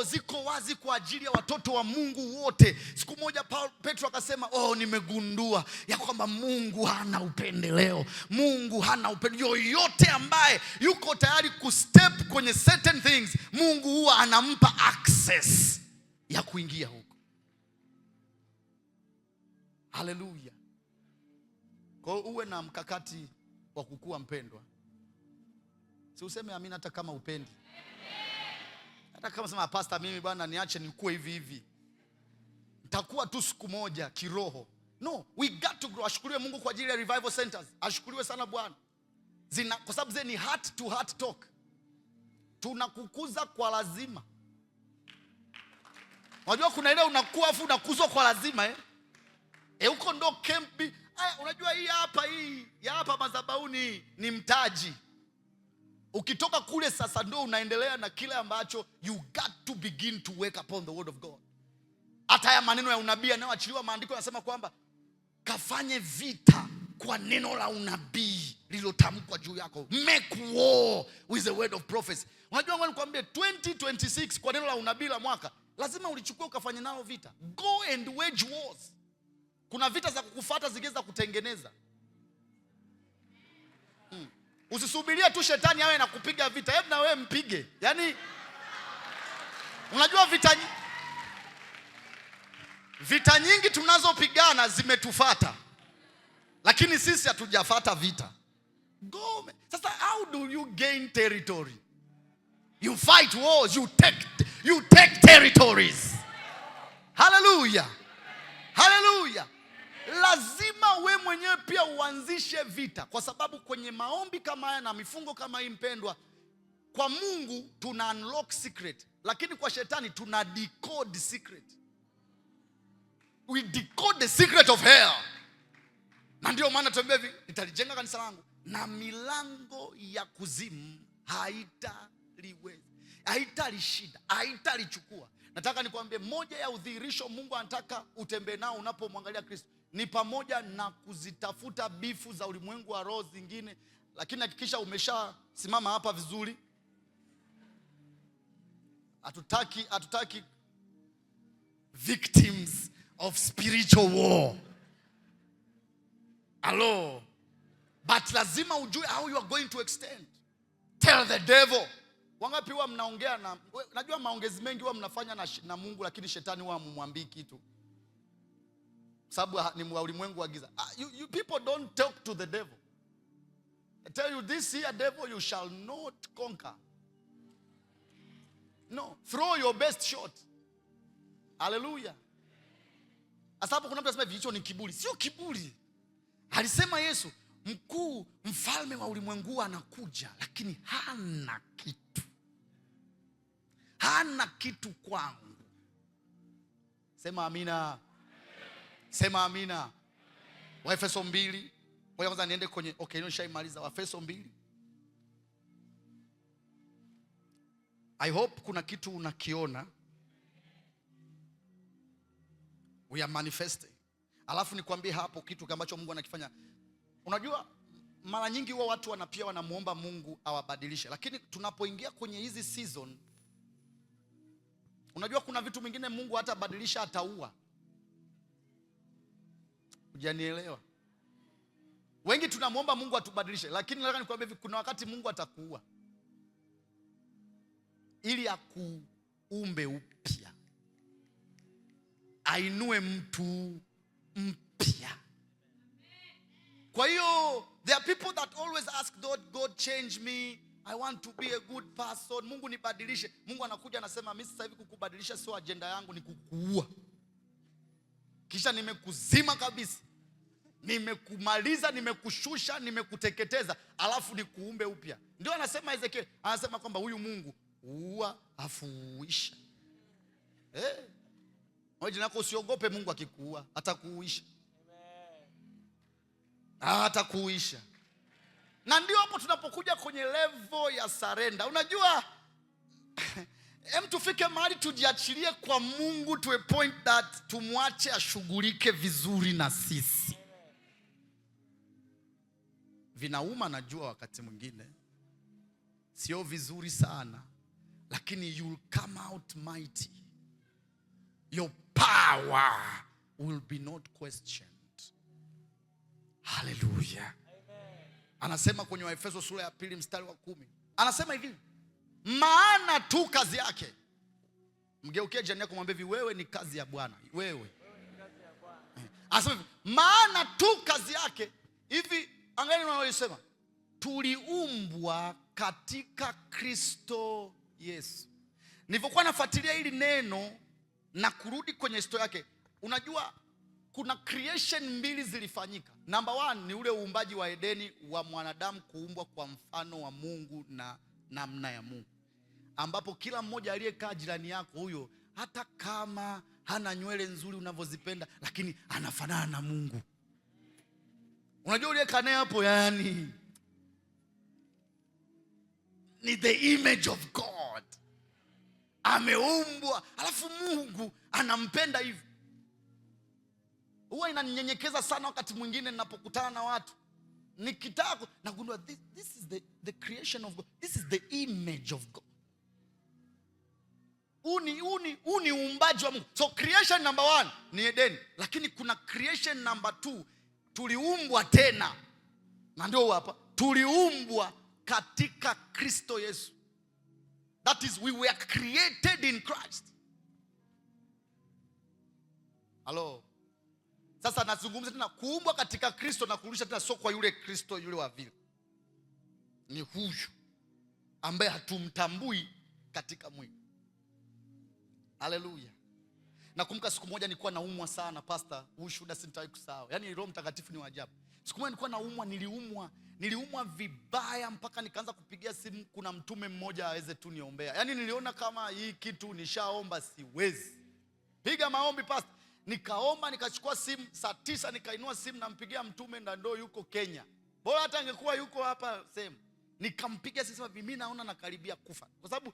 ziko wazi kwa ajili ya watoto wa Mungu wote. Siku moja Petro akasema, nimegundua ya kwamba Mungu hana upendeleo. Mungu hana upendeleo. Yoyote ambaye yuko tayari kustep kwenye certain things, Mungu huwa anampa access ya kuingia huko. Haleluya. Kwa hiyo uwe na mkakati wa kukua mpendwa. Si useme amina hata kama upendi. Hata kama sema pastor mimi bwana niache nikue hivi hivi, nitakuwa tu siku moja kiroho. No, we got to grow. Ashukuriwe Mungu kwa ajili ya revival centers. Ashukuriwe sana Bwana. Kwa sababu zeni heart to heart talk. Tunakukuza kwa lazima. Unajua kuna ile unakuwa afu unakuzwa kwa lazima huko ndo camp. Unajua hii hapa madhabahuni ni mtaji. Ukitoka kule sasa ndo unaendelea na kile ambacho you got to begin to wake upon the word of God. Hata haya maneno ya unabii yanayoachiliwa, maandiko yanasema kwamba kafanye vita kwa neno la unabii lililotamkwa juu yako. Make war with the word of prophecy. Unajua ngoja nikwambie, 2026 kwa neno la unabii la mwaka lazima ulichukua ukafanye nalo vita. Go and wage wars. Kuna vita za kukufuata, zingine za kutengeneza. Usisubiria tu shetani awe na kupiga vita, hebu na wewe mpige. Yaani unajua vita nyingi tunazopigana zimetufuata, lakini sisi hatujafuata vita. Go. Sasa how do you gain territory? You fight wars, you take territories. Hallelujah. Hallelujah. Lazima we mwenyewe pia uanzishe vita, kwa sababu kwenye maombi kama haya na mifungo kama hii, mpendwa, kwa Mungu tuna unlock secret, lakini kwa shetani tuna decode secret. We decode the secret of hell. Na ndio maana tuambia hivi, nitalijenga kanisa langu na milango ya kuzimu haitaliweza, haitalishinda, haitalichukua. Nataka nikwambie, moja ya udhihirisho Mungu anataka utembee nao unapomwangalia Kristo ni pamoja na kuzitafuta bifu za ulimwengu wa roho zingine, lakini hakikisha umeshasimama hapa vizuri. Hatutaki victims of spiritual war. Hello. But lazima ujue how you are going to extend. Tell the devil. Wangapi huwa mnaongea na, najua maongezi mengi huwa mnafanya na Mungu, lakini shetani huwa mumwambii kitu, sababu ni ulimwengu wa giza. You people don't talk to the devil. I tell you, this here devil you shall not conquer. No, throw your best shot. Hallelujah. Sababu kuna mtu anasema hicho ni kiburi. Sio kiburi. Alisema Yesu, mkuu mfalme wa ulimwengu anakuja, lakini hana kitu. Hana kitu kwangu. Sema amina. Sema amina. Waefeso 2. Ngoja kwanza niende kwenye nishaimaliza Waefeso 2. I hope kuna kitu unakiona. We are manifesting. Alafu nikwambie hapo kitu ambacho Mungu anakifanya. Unajua mara nyingi huwa watu wanamuomba Mungu awabadilishe, lakini tunapoingia kwenye hizi season, unajua kuna vitu vingine Mungu hatabadilisha, ataua. Hujanielewa? Wengi tunamuomba Mungu atubadilishe, lakini nataka nikwambie hivi, kuna wakati Mungu atakuua ili akuumbe upya, ainue mtu mpya. Kwa hiyo there are people that always ask God change me, I want to be a good person, Mungu nibadilishe. Mungu anakuja anasema, mimi sasa hivi kukubadilisha sio agenda yangu, ni kukuua. Kisha nimekuzima kabisa, nimekumaliza, nimekushusha, nimekuteketeza, alafu nikuumbe upya. Ndio anasema Ezekiel, anasema kwamba huyu Mungu huwa afuisha. Wewe nako usiogope, Mungu akikuua atakuuisha. Atakuuisha. Na ndio hapo tunapokuja kwenye level ya surrender. Unajua tufike mahali tujiachilie kwa Mungu to a point that tumwache ashughulike vizuri na sisi. Vinauma, najua wakati mwingine sio vizuri sana, lakini you'll come out mighty. Your power will be not questioned. Hallelujah. Anasema kwenye Waefeso sura ya 2 mstari wa 10. Anasema hivi, maana tu kazi yake. Mgeukie jirani yako mwambie, wewe ni kazi ya Bwana. Wewe ni kazi ya Bwana. Anasema hivi, maana tu kazi yake. Hivi angalia wanayosema, tuliumbwa katika Kristo Yesu. Nilipokuwa nafuatilia hili neno na kurudi kwenye historia yake, unajua kuna creation mbili zilifanyika. Number 1 ni ule uumbaji wa Edeni wa mwanadamu kuumbwa kwa mfano wa Mungu na namna ya Mungu, ambapo kila mmoja aliyekaa jirani yako huyo, hata kama hana nywele nzuri unavyozipenda, lakini anafanana na Mungu. Unajua uliyekaa naye hapo, yani ni the image of God. Ameumbwa, alafu Mungu anampenda hivi. Huwa inaninyenyekeza sana wakati mwingine ninapokutana na watu. Nikitaka nagundua this is the creation of God. This is the image of God. Huu ni uumbaji wa Mungu. So creation number 1 ni Edeni, lakini kuna creation number 2, tuliumbwa tena. Na ndio hapa tuliumbwa katika Kristo Yesu. That is, we were created in Christ. Hello. Sasa nazungumza tena kuumbwa katika Kristo na kurudisha tena, sio kwa yule Kristo yule wa vile. Ni huyu ambaye hatumtambui katika mwili. Haleluya. Nakumbuka siku moja nilikuwa naumwa sana, pastor, huu shuhuda sitawahi kusahau. Yaani Roho Mtakatifu ni wa ajabu. Siku moja nilikuwa naumwa, niliumwa vibaya mpaka nikaanza kupigia simu kuna mtume mmoja aweze tu niombea. Yaani niliona kama hii kitu nishaomba siwezi. Piga maombi pastor. Nikaomba, nikachukua simu, saa 9 nikainua simu nampigia mtume, ndio yuko Kenya. Bora hata angekuwa yuko hapa same. Nikampigia sasa, mimi naona nakaribia kufa. Kwa sababu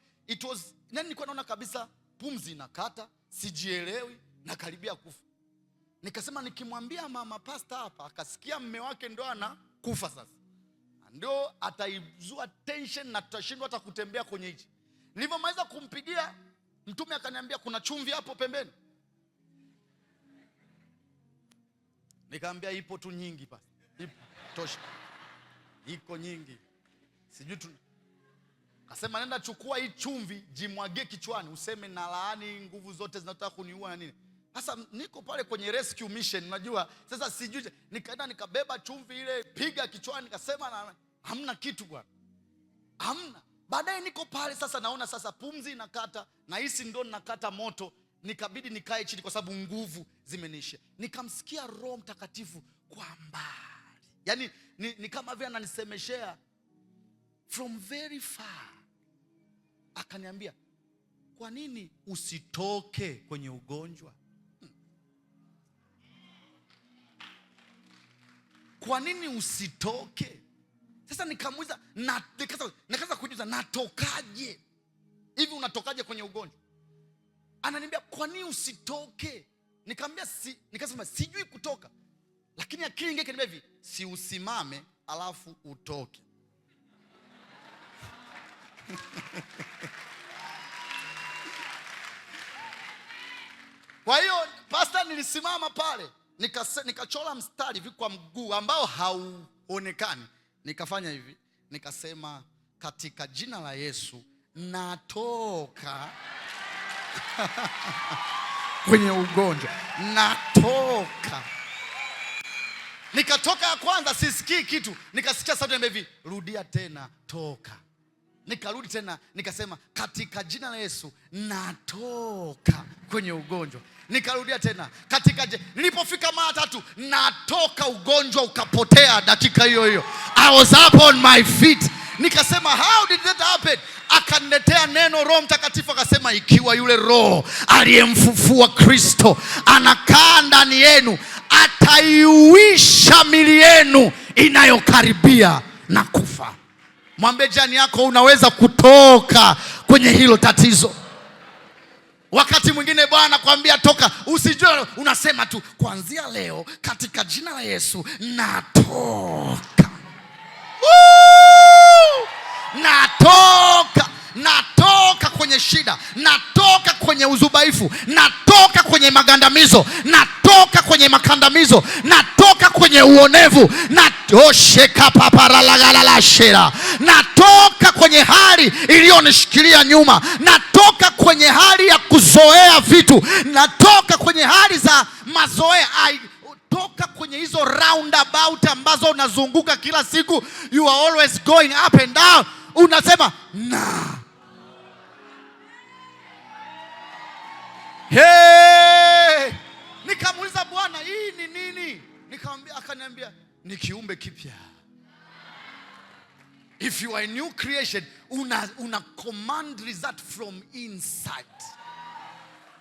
nilikuwa naona kabisa pumzi inakata, sijielewi, nakaribia kufa. Nikasema nikimwambia mama pastor hapa akasikia mume wake ndo anakufa sasa, ndio ataizua tension na tutashindwa hata kutembea kwenye hichi. Nilipomaliza kumpigia mtume akaniambia kuna chumvi hapo pembeni. Nikamwambia ipo tu nyingi pastor. Ipo tosha. Iko nyingi. Sijui tu. Akasema nenda chukua hii chumvi, jimwagie kichwani, useme na laani nguvu zote zinataka kuniua na nini. Sasa niko pale kwenye rescue mission, unajua. Sasa sijui, nikaenda nikabeba chumvi ile, piga kichwani, nikasema hamna kitu bwana. Hamna. Baadaye niko pale sasa naona sasa pumzi inakata, na hisi ndo ninakata moto. Nikabidi nikae chini kwa sababu nguvu zimenisha. Nikamsikia Roho Mtakatifu kwa mbali. Yaani ni kama vile ananisemeshea from very far. Akaniambia, kwa nini usitoke kwenye ugonjwa? Kwa nini usitoke? Sasa nikamuuliza, nikaanza kujiuliza natokaje? Hivi unatokaje kwenye ugonjwa? Ananiambia, kwa nini usitoke? Nikamwambia nikasema sijui kutoka. Lakini akili ingeke niambia hivi, si usimame alafu utoke. Kwa hiyo pastor, nilisimama pale, nikachora mstari hivi kwa mguu ambao hauonekani. Nikafanya hivi, nikasema katika jina la Yesu natoka kwenye ugonjwa. Natoka. Nikatoka ya kwanza sisikii kitu, nikasikia sauti ya hivi, rudia tena, toka. Nikarudi tena, nikasema katika jina la Yesu natoka kwenye ugonjwa. Nikarudia tena nilipofika mara 3, natoka, ugonjwa ukapotea dakika hiyo hiyo. I was up on my feet. Nikasema how did that happen? Akaniletea neno, Roho Mtakatifu akasema, ikiwa yule Roho aliyemfufua Kristo anakaa ndani yenu, ataiuisha miili yenu inayokaribia na kufa. Mwambie jirani yako, unaweza kutoka kwenye hilo tatizo. Wakati mwingine Bwana kwambia toka, usijue, unasema tu kuanzia leo katika jina la Yesu natoka. Natoka kwenye shida, natoka kwenye uzubaifu, natoka kwenye magandamizo, natoka kwenye makandamizo, natoka kwenye uonevu, natoka kwenye hali iliyonishikilia nyuma, natoka kwenye hali ya kuzoea vitu, natoka kwenye hali za mazoea. Toka kwenye hizo roundabout ambazo unazunguka kila siku. You are always going up and down. Unasema hey! Nikamuuliza Bwana, hii ni nini? Akaniambia ni kiumbe kipya. If you are a new creation, una command result from inside.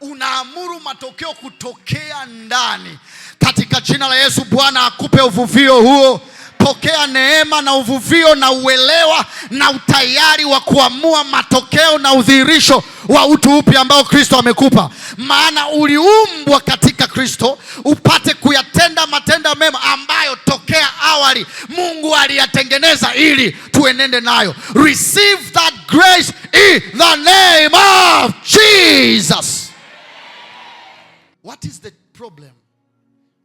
Unaamuru matokeo kutokea ndani. Katika jina la Yesu, Bwana akupe uvuvio huo. Pokea neema na uvuvio na uelewa na utayari wa kuamua matokeo na udhihirisho wa utu upya ambao Kristo amekupa. Maana uliumbwa katika Kristo upate kuyatenda matendo mema ambayo tokea awali Mungu aliyatengeneza ili tuenende nayo. Receive that grace in the name of Jesus. What is the problem?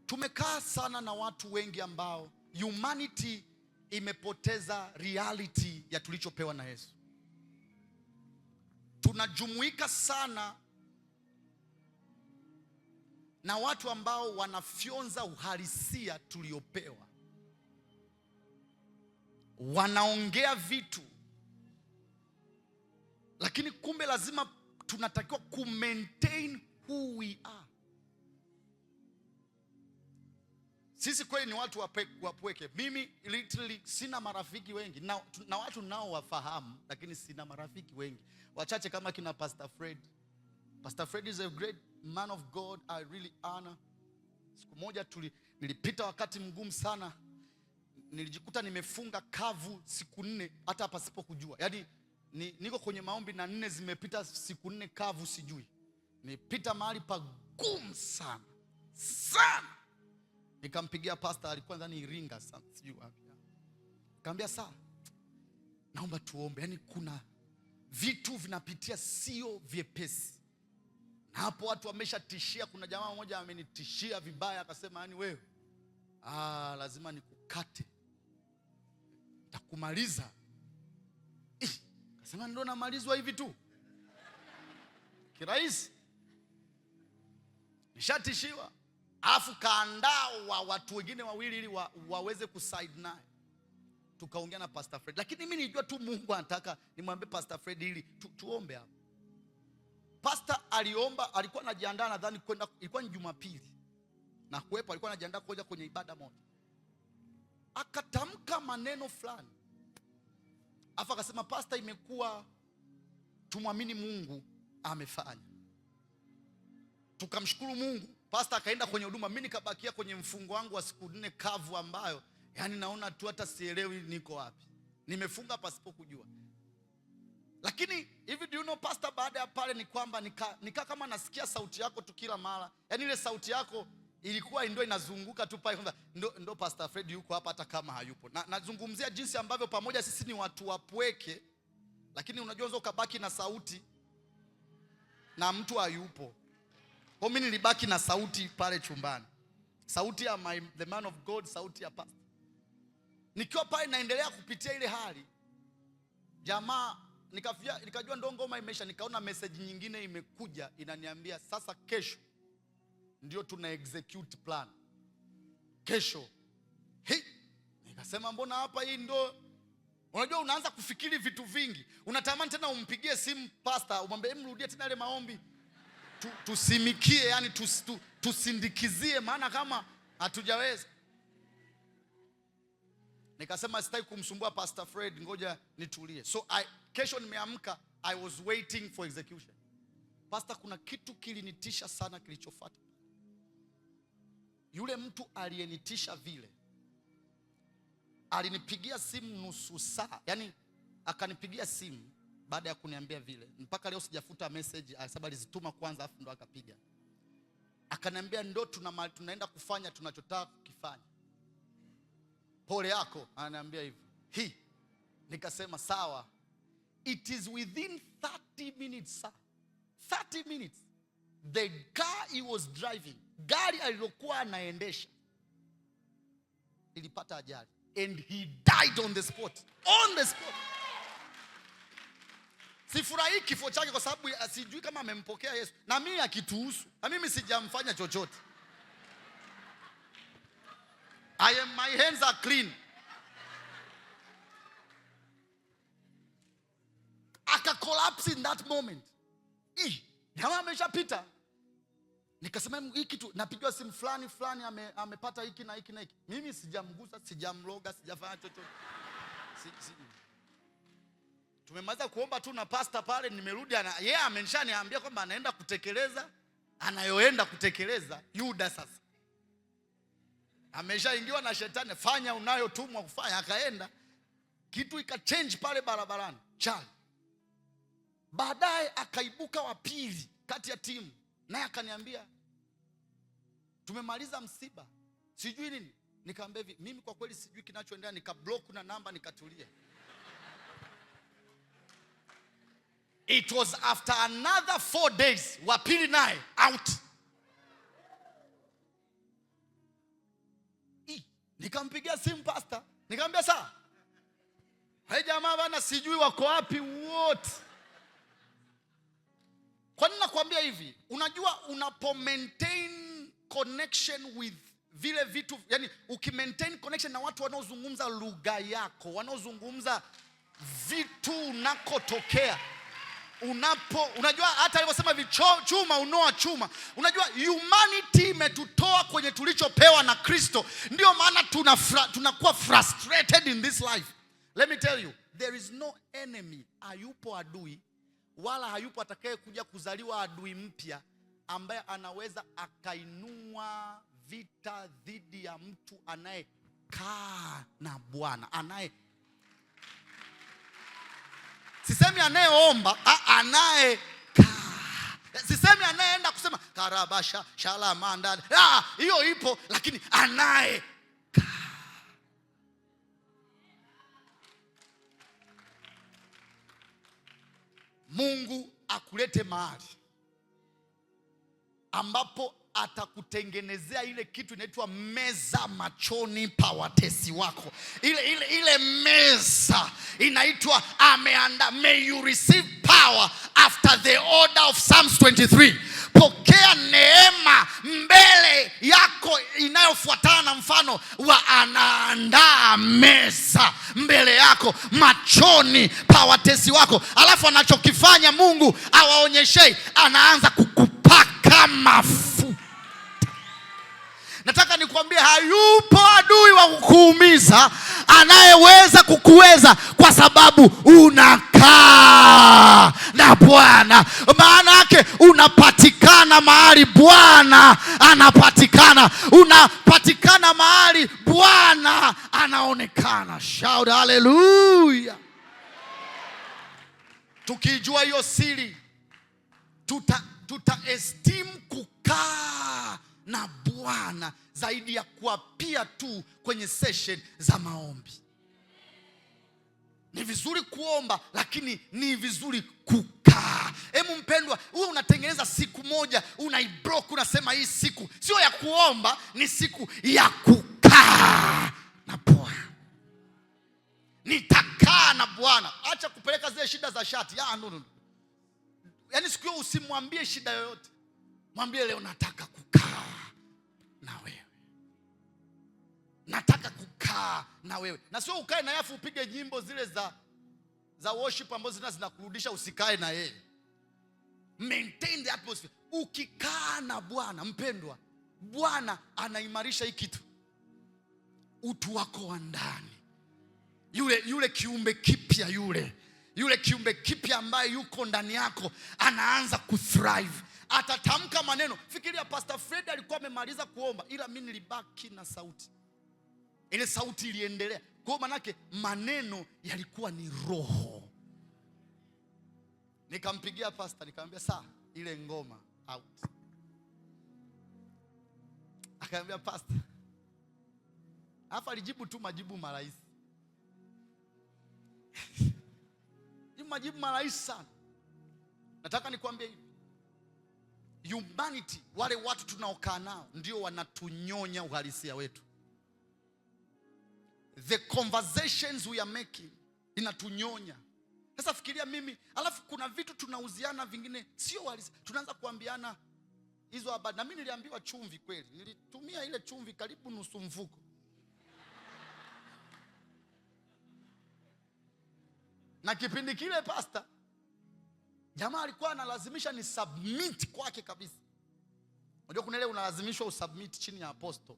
Tumekaa sana na watu wengi ambao humanity imepoteza reality ya tulichopewa na Yesu. Tunajumuika sana na watu ambao wanafyonza uhalisia tuliopewa. Wanaongea vitu, lakini kumbe lazima tunatakiwa ku-maintain who we are. Sisi kweli ni watu wapweke. Mimi literally sina marafiki wengi. Na watu nao wafahamu, lakini sina marafiki wengi. Wachache kama kina Pastor Fred. Pastor Fred is a great man of God. I really honor. Siku moja nilipita wakati mgumu sana. Nilijikuta nimefunga kavu siku 4 hata pasipo kujua. Yaani niko kwenye maombi na 4 zimepita siku 4 kavu sijui. Nipita mahali pagumu sana. Sana. Nikampigia pastor, alikuwa ndani Iringa sana, sijui wapi. Kaambia sawa, naomba tuombe. Yaani kuna vitu vinapitia sio vyepesi. Na hapo watu wameshatishia. Kuna jamaa mmoja amenitishia vibaya, akasema yani wewe lazima nikukate, nitakumaliza. Akasema ndio namalizwa hivi tu kirahisi, nishatishiwa. Alafu kaandaa watu wengine wawili ili waweze kuside naye. Tukaongea na Pastor Fred. Lakini mimi nilijua tu Mungu anataka nimwambie Pastor Fred ili tuombe hapo. Pastor aliomba, alikuwa anajiandaa nadhani kwenda, ilikuwa ni Jumapili. Na kuwepo alikuwa anajiandaa kuja kwenye ibada moja. Akatamka maneno fulani. Alafu akasema pastor, imekuwa tumwamini Mungu amefanya. Tukamshukuru Mungu. Pastor akaenda kwenye huduma, mimi nikabakia kwenye mfungo wangu wa siku 4 kavu ambayo yani naona tu hata sielewi niko wapi. Nimefunga pasipo kujua. Lakini hivi do you know pastor, baada ya pale ni kwamba nika kama nasikia sauti yako tu kila mara. Yani ile sauti yako ilikuwa ndio inazunguka tu pale kwamba ndo Pastor Fred yuko hapa hata kama hayupo. Nazungumzia jinsi ambavyo pamoja sisi ni watu wapweke, lakini unajua unaweza ukabaki na sauti na mtu hayupo. Kwa mimi nilibaki na sauti pale chumbani. Sauti ya the man of God, sauti ya pastor. Nikiwa pale naendelea kupitia ile hali, jamaa nikajua ndo ngoma imeisha. Nikaona message nyingine imekuja inaniambia sasa kesho ndio tuna execute plan. Kesho. Nikasema mbona hapa hii ndo, unajua unaanza kufikiri vitu vingi. Unatamani tena umpigie simu pastor, umwambie mrudie tena ile maombi. Tusimikie, yani tusindikizie, maana kama hatujaweza. Nikasema sitaki kumsumbua Pastor Fred, ngoja nitulie. So kesho nimeamka, I was waiting for execution. Pastor, kuna kitu kilinitisha sana kilichofuata. Yule mtu aliyenitisha vile alinipigia simu nusu saa. Yani akanipigia simu baada ya kuniambia vile. Mpaka leo sijafuta message, sababu alizituma kwanza afu ndo akapiga. Akaniambia ndo tunaenda kufanya tunachotaka kukifanya. Pole yako, ananiambia hivyo. Nikasema sawa. It is within 30 minutes, sir. 30 minutes. The car he was driving, gari alilokuwa anaendesha, ilipata ajali and he died on the spot. On the spot. Sifurahi kifo chake kwa sababu sijui kama amempokea Yesu. Na mimi akituhusu, na mimi sijamfanya chochote. My hands are clean. Aka collapse in that moment. Jamaa ameshapita. Nikasema hii kitu, napigiwa simu fulani amepata hiki na hiki na hiki. Mimi sijamgusa, sijamloga, sijafanya chochote. Tumemaliza kuomba tu na pastor pale, nimerudi yeye ameshaniambia kwamba anaenda kutekeleza anayoenda kutekeleza. Yuda sasa ameshaingiwa na shetani, fanya unayotumwa kufanya. Akaenda, kitu ikachange pale barabarani. Chali Baadaye akaibuka wa pili kati ya timu, naye akaniambia tumemaliza msiba, sijui nini. Nikamwambia hivi, mimi kwa kweli sijui kinachoendelea. Nikablock na namba, nikatulia. It was after another 4 days, wa pili naye out. Nikampigia simu pastor, nikamwambia saa, hai jamaa bana, sijui wako wapi wote. Kwa nini nakwambia hivi? Unajua, unapo maintain connection with vile vitu, yani ukimaintain connection na watu wanaozungumza lugha yako, wanaozungumza vitu unakotokea, unajua hata alivyosema hivi, chuma unoa chuma. Unajua humanity imetutoa kwenye tulichopewa na Kristo, ndio maana tunakuwa frustrated in this life. Let me tell you, there is no enemy. Hayupo adui, wala hayupo atakaye kuja kuzaliwa adui mpya ambaye anaweza akainua vita dhidi ya mtu anayekaa na Bwana. Sisemi anayeomba, anayekaa. Sisemi anayeenda kusema karabasha shalamanda, hiyo ipo, lakini anayekaa. Mungu akulete mahali ambapo atakutengenezea ile kitu inaitwa meza machoni pa watesi wako. Ile meza inaitwa ameanda. May you receive power after the order of Psalms 23. Pokea neema mbele yako inayofuatana na mfano wa anaandaa meza mbele yako machoni pa watesi wako. Alafu anachokifanya Mungu awaonyeshei, anaanza kukupaka mafuta. Nataka nikwambie, hayupo adui wa kukuumiza anayeweza kukuweza, kwa sababu unakaa na Bwana. Maana yake unapatikana mahali Bwana anapatikana, unapatikana mahali Bwana anaonekana. Shout hallelujah. Tukijua hiyo siri, tuta esteem kukaa na Bwana zaidi ya kuapia tu kwenye session za maombi. Ni vizuri kuomba, lakini ni vizuri kukaa. Hebu mpendwa, wewe unatengeneza siku moja, unaiblock, unasema hii siku sio ya kuomba, ni siku ya kukaa na Bwana. Nitakaa na Bwana. Acha kupeleka zile shida za shati. No. Yaani siku hiyo usimwambie shida yoyote. Mwambie leo nataka kukaa na wewe. Nataka kukaa na wewe. Na sio ukae na yafu upige nyimbo zile za worship ambazo zinakurudisha usikae na yeye. Maintain the atmosphere. Ukikaa na Bwana, mpendwa, Bwana anaimarisha hii kitu. Utu wako wa ndani. Yule kiumbe kipya yule kiumbe kipya ambaye yuko ndani yako anaanza kuthrive. Atatamka maneno. Fikiria Pastor Fred alikuwa amemaliza kuomba, ila mimi nilibaki na sauti. Ile sauti iliendelea. Kwa maana yake maneno yalikuwa ni roho. Nikampigia pastor, nikamwambia saa ile ngoma out. Akamwambia pastor. Hapa alijibu tu majibu marahisi. Majibu marahisi sana. Nataka nikwambie hivi. Humanity, wale watu tunaokaa nao ndio wanatunyonya uhalisia wetu. The conversations we are making inatunyonya. Sasa fikiria mimi, alafu kuna vitu tunauziana vingine sio halisia. Tunaanza kuambiana hizo habari. Na mimi niliambiwa chumvi kweli. Nilitumia ile chumvi karibu nusu mfuko. Na kipindi kile pastor, jamaa alikuwa analazimisha ni submit kwake kabisa. Unajua kuna ile unalazimishwa usubmit chini ya apostle.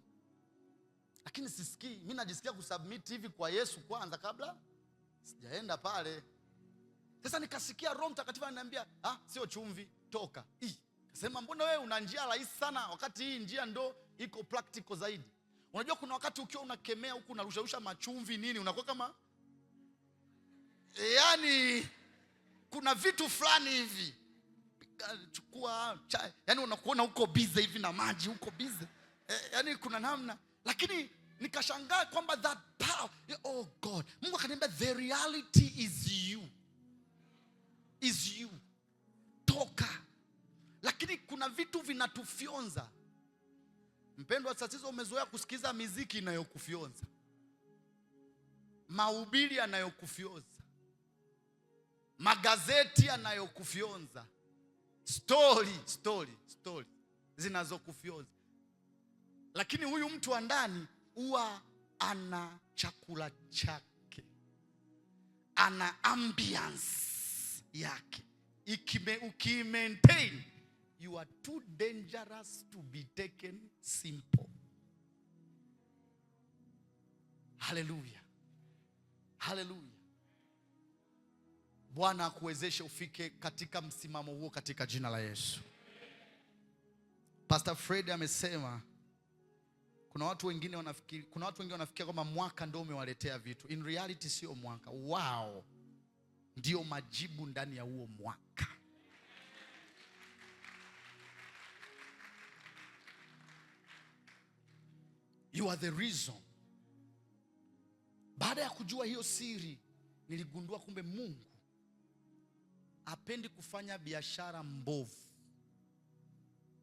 Lakini sisikii, mimi najisikia kusubmit hivi kwa Yesu kwanza kabla sijaenda pale. Sasa nikasikia Roho Mtakatifu ananiambia, sio chumvi, toka. Kasema mbona wewe una njia rahisi sana wakati hii njia ndo iko practical zaidi. Unajua kuna wakati ukiwa unakemea huku unarusha machumvi nini, unakuwa kama yani kuna vitu fulani hivi chukua chai, yani unakuona uko busy hivi na maji, uko busy yani kuna namna. Lakini nikashangaa kwamba that power, oh God, Mungu akaniambia the reality is you, toka. Lakini kuna vitu vinatufyonza. Mpendwa, sasa umezoea kusikiza miziki inayokufyonza, mahubiri yanayokufyonza, magazeti yanayokufyonza, story zinazokufyonza. Lakini huyu mtu wa ndani huwa ana chakula chake, ana ambience yake. Ukimaintain, you are too dangerous to be taken simple. Hallelujah. Bwana akuwezeshe ufike katika msimamo huo katika jina la Yesu. Pastor Fred amesema kuna watu wengine wanafikiria kwamba mwaka ndio umewaletea vitu. In reality sio mwaka. Wao ndio majibu ndani ya huo mwaka. You are the reason. Baada ya kujua hiyo siri, niligundua kumbe Mungu hapendi kufanya biashara mbovu.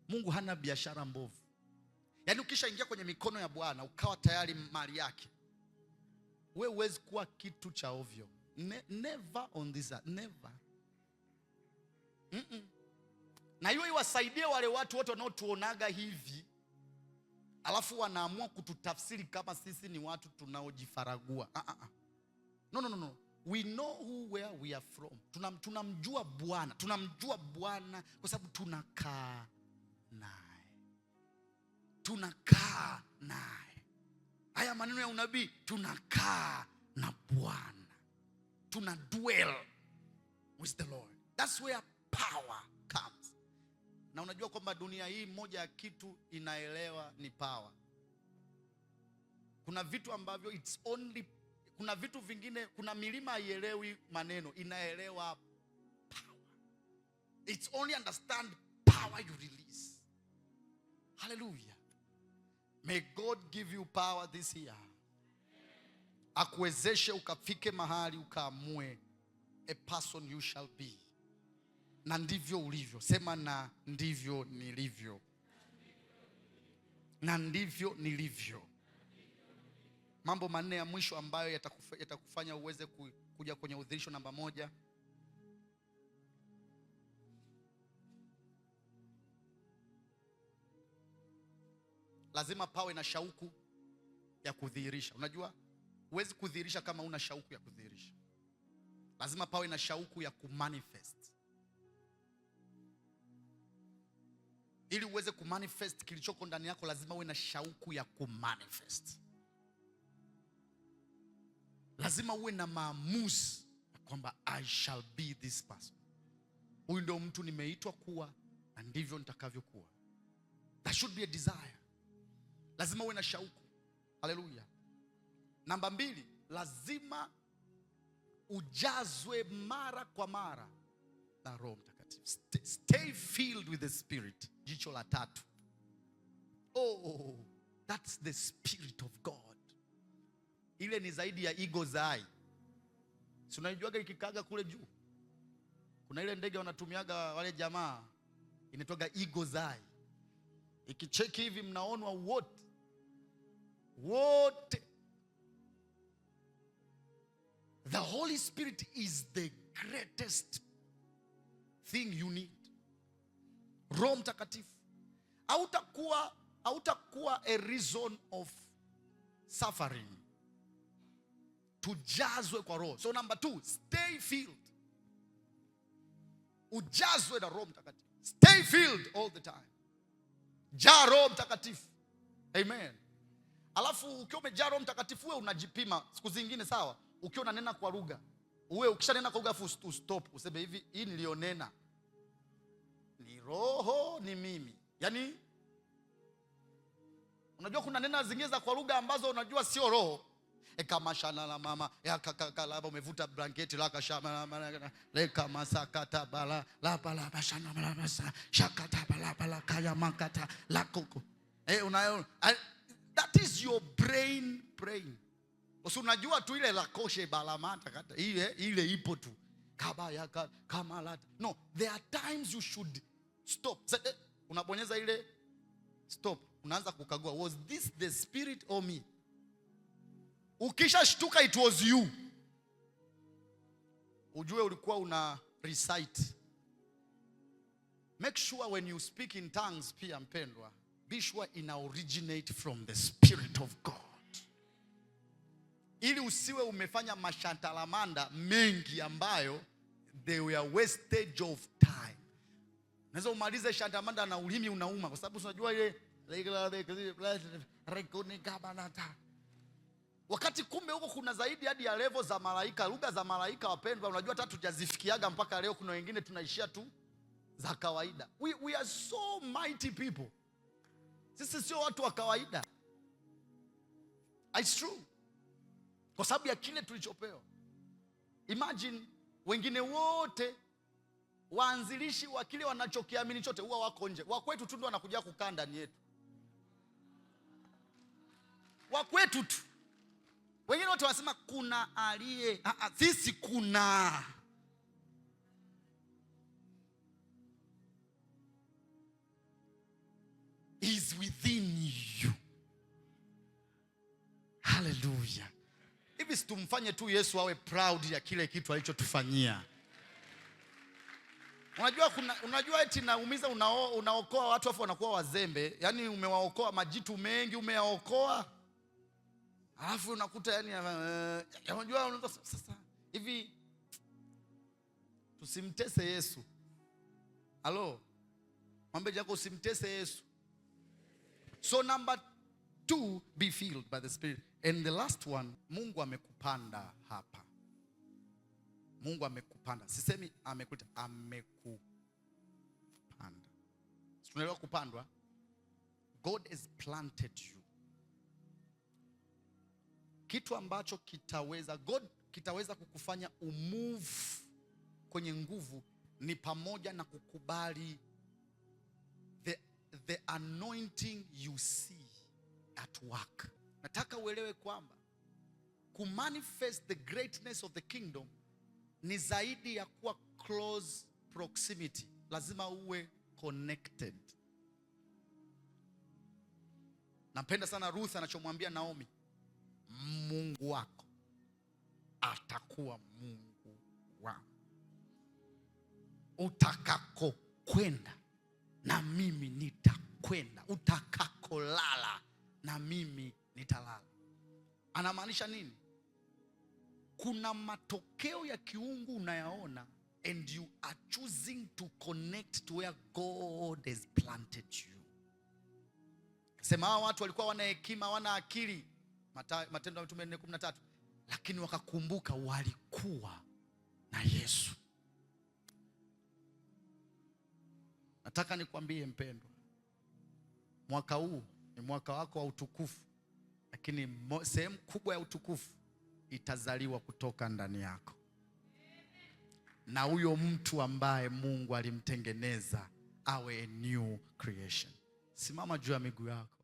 Mungu hana biashara mbovu. Yaani ukishaingia kwenye mikono ya Bwana, ukawa tayari mali yake, wewe huwezi kuwa kitu cha ovyo. Never on this earth, never. Na hiyo iwasaidie wale watu wote wanaotuonaga hivi, alafu wanaamua kututafsiri kama sisi ni watu tunaojifaragua. No. We know where we are from. Tunamjua Bwana kwa sababu tunakaa naye. Haya maneno ya unabii, tunakaa na Bwana, tuna dwell with the Lord. That's where power comes. Na unajua kwamba dunia hii moja ya kitu inaelewa ni power. Kuna vitu ambavyo kuna vitu vingine, kuna milima haielewi maneno, inaelewa power. It's only understand power you release. Hallelujah. May God give you power this year. Akuwezeshe ukafike mahali ukaamue, a person you shall be. Na ndivyo ulivyo. Sema, na ndivyo nilivyo. Na ndivyo nilivyo. Mambo manne ya mwisho ambayo yatakufanya uweze kuja kwenye udhihirisho namba 1. Lazima pawe na shauku ya kudhihirisha. Unajua, huwezi kudhihirisha kama una shauku ya kudhihirisha. Lazima pawe na shauku ya kumanifest. Ili uweze kumanifest kilichoko ndani yako, lazima uwe na shauku ya kumanifest. Lazima uwe na maamuzi kwamba I shall be this person. Huyu ndio mtu nimeitwa kuwa, na ndivyo nitakavyokuwa. That should be a desire. Lazima uwe na shauku. Hallelujah. Namba 2, lazima ujazwe mara kwa mara na Roho Mtakatifu. Stay filled with the Spirit. Jicho la 3. Oh, that's the Spirit of God. Ile ni zaidi ya eagle's eye. Si unajuaga ikikaga kule juu, kuna ile ndege wanatumiaga wale jamaa, inatoka eagle's eye. Ikicheki hivi mnaonwa wote. The Holy Spirit is the greatest thing you need. Roho Mtakatifu hautakuwa a reason of suffering. Tujazwe kwa Roho. So number 2, stay filled. Ujazwe na Roho Mtakatifu. Stay filled all the time. Jaa Roho Mtakatifu. Amen. Alafu ukiwa umejaa Roho Mtakatifu, wewe unajipima siku zingine, sawa? Ukiwa unanena kwa lugha, wewe ukishanena kwa lugha stop, useme hivi, hii nilionena ni roho, ni mimi. Yaani unajua kuna nena zingine za kwa lugha ambazo unajua sio roho, kama shana la mama ya kakakalaba, umevuta blanketi la kashama le kama sakata bala la bala bashana bala basa shakata bala bala kaya makata la koko. Unayo, that is your brain praying. Unajua tu ile la koshe balamata kata ile ipo tu kabaya kama lata. No, there are times you should stop. Unabonyeza ile stop, unaanza kukagua, was this the spirit or me? Ukisha shtuka it was you, ujue ulikuwa una recite. Make sure when you speak in tongues pia mpendwa, be sure ina originate from the Spirit of God, ili usiwe umefanya mashantalamanda mengi ambayo they were wastage of time. Naweza umalize shantalamanda na ulimi unauma, kwa sababu unajua ile wakati kumbe huko kuna zaidi hadi ya level za malaika, lugha za malaika wapendwa. Unajua hata tujazifikiaga mpaka leo, kuna wengine tunaishia tu za kawaida. We are so mighty people. Sisi sio watu wa kawaida. It's true. Kwa sababu ya kile tulichopewa. Imagine wengine wote waanzilishi wa kile wanachokiamini chote huwa wako nje. Wa kwetu tu ndio wanakuja kukaa ndani yetu. Wa kwetu tu. Wengine wote wanasema kuna aliye. Sisi kuna. Is within you. Hallelujah. Hivi situmfanye tu Yesu awe proud ya kile kitu alichotufanyia. Unajua eti naumiza, unaokoa watu afu wanakuwa wazembe. Yaani umewaokoa majitu mengi, umeyaokoa. Alafu unakuta unajua sasa hivi tusimtese Yesu. Halo. Mwambie jako usimtese Yesu. So number 2, be filled by the Spirit. And the last one, Mungu amekupanda hapa. Mungu amekupanda. Sisemi amekuleta, amekupanda. Tunaelewa kupandwa? God has planted you. Kitu ambacho kitaweza kukufanya umove kwenye nguvu ni pamoja na kukubali the anointing you see at work. Nataka uelewe kwamba kumanifest the greatness of the kingdom ni zaidi ya kuwa close proximity. Lazima uwe connected. Napenda sana Ruth anachomwambia Naomi, Mungu wako atakuwa Mungu wangu. Utakako kwenda na mimi nitakwenda, utakakolala na mimi nitalala. Anamaanisha nini? Kuna matokeo ya kiungu unayaona, and you are choosing to connect to where God has planted you. Sema hao watu walikuwa wana hekima, wana akili, Matendo ya Mitume 4:13, lakini wakakumbuka walikuwa na Yesu. Nataka nikwambie mpendwa, mwaka huu ni mwaka wako wa utukufu, lakini sehemu kubwa ya utukufu itazaliwa kutoka ndani yako. Na huyo mtu ambaye Mungu alimtengeneza awe a new creation. Simama juu ya miguu yako.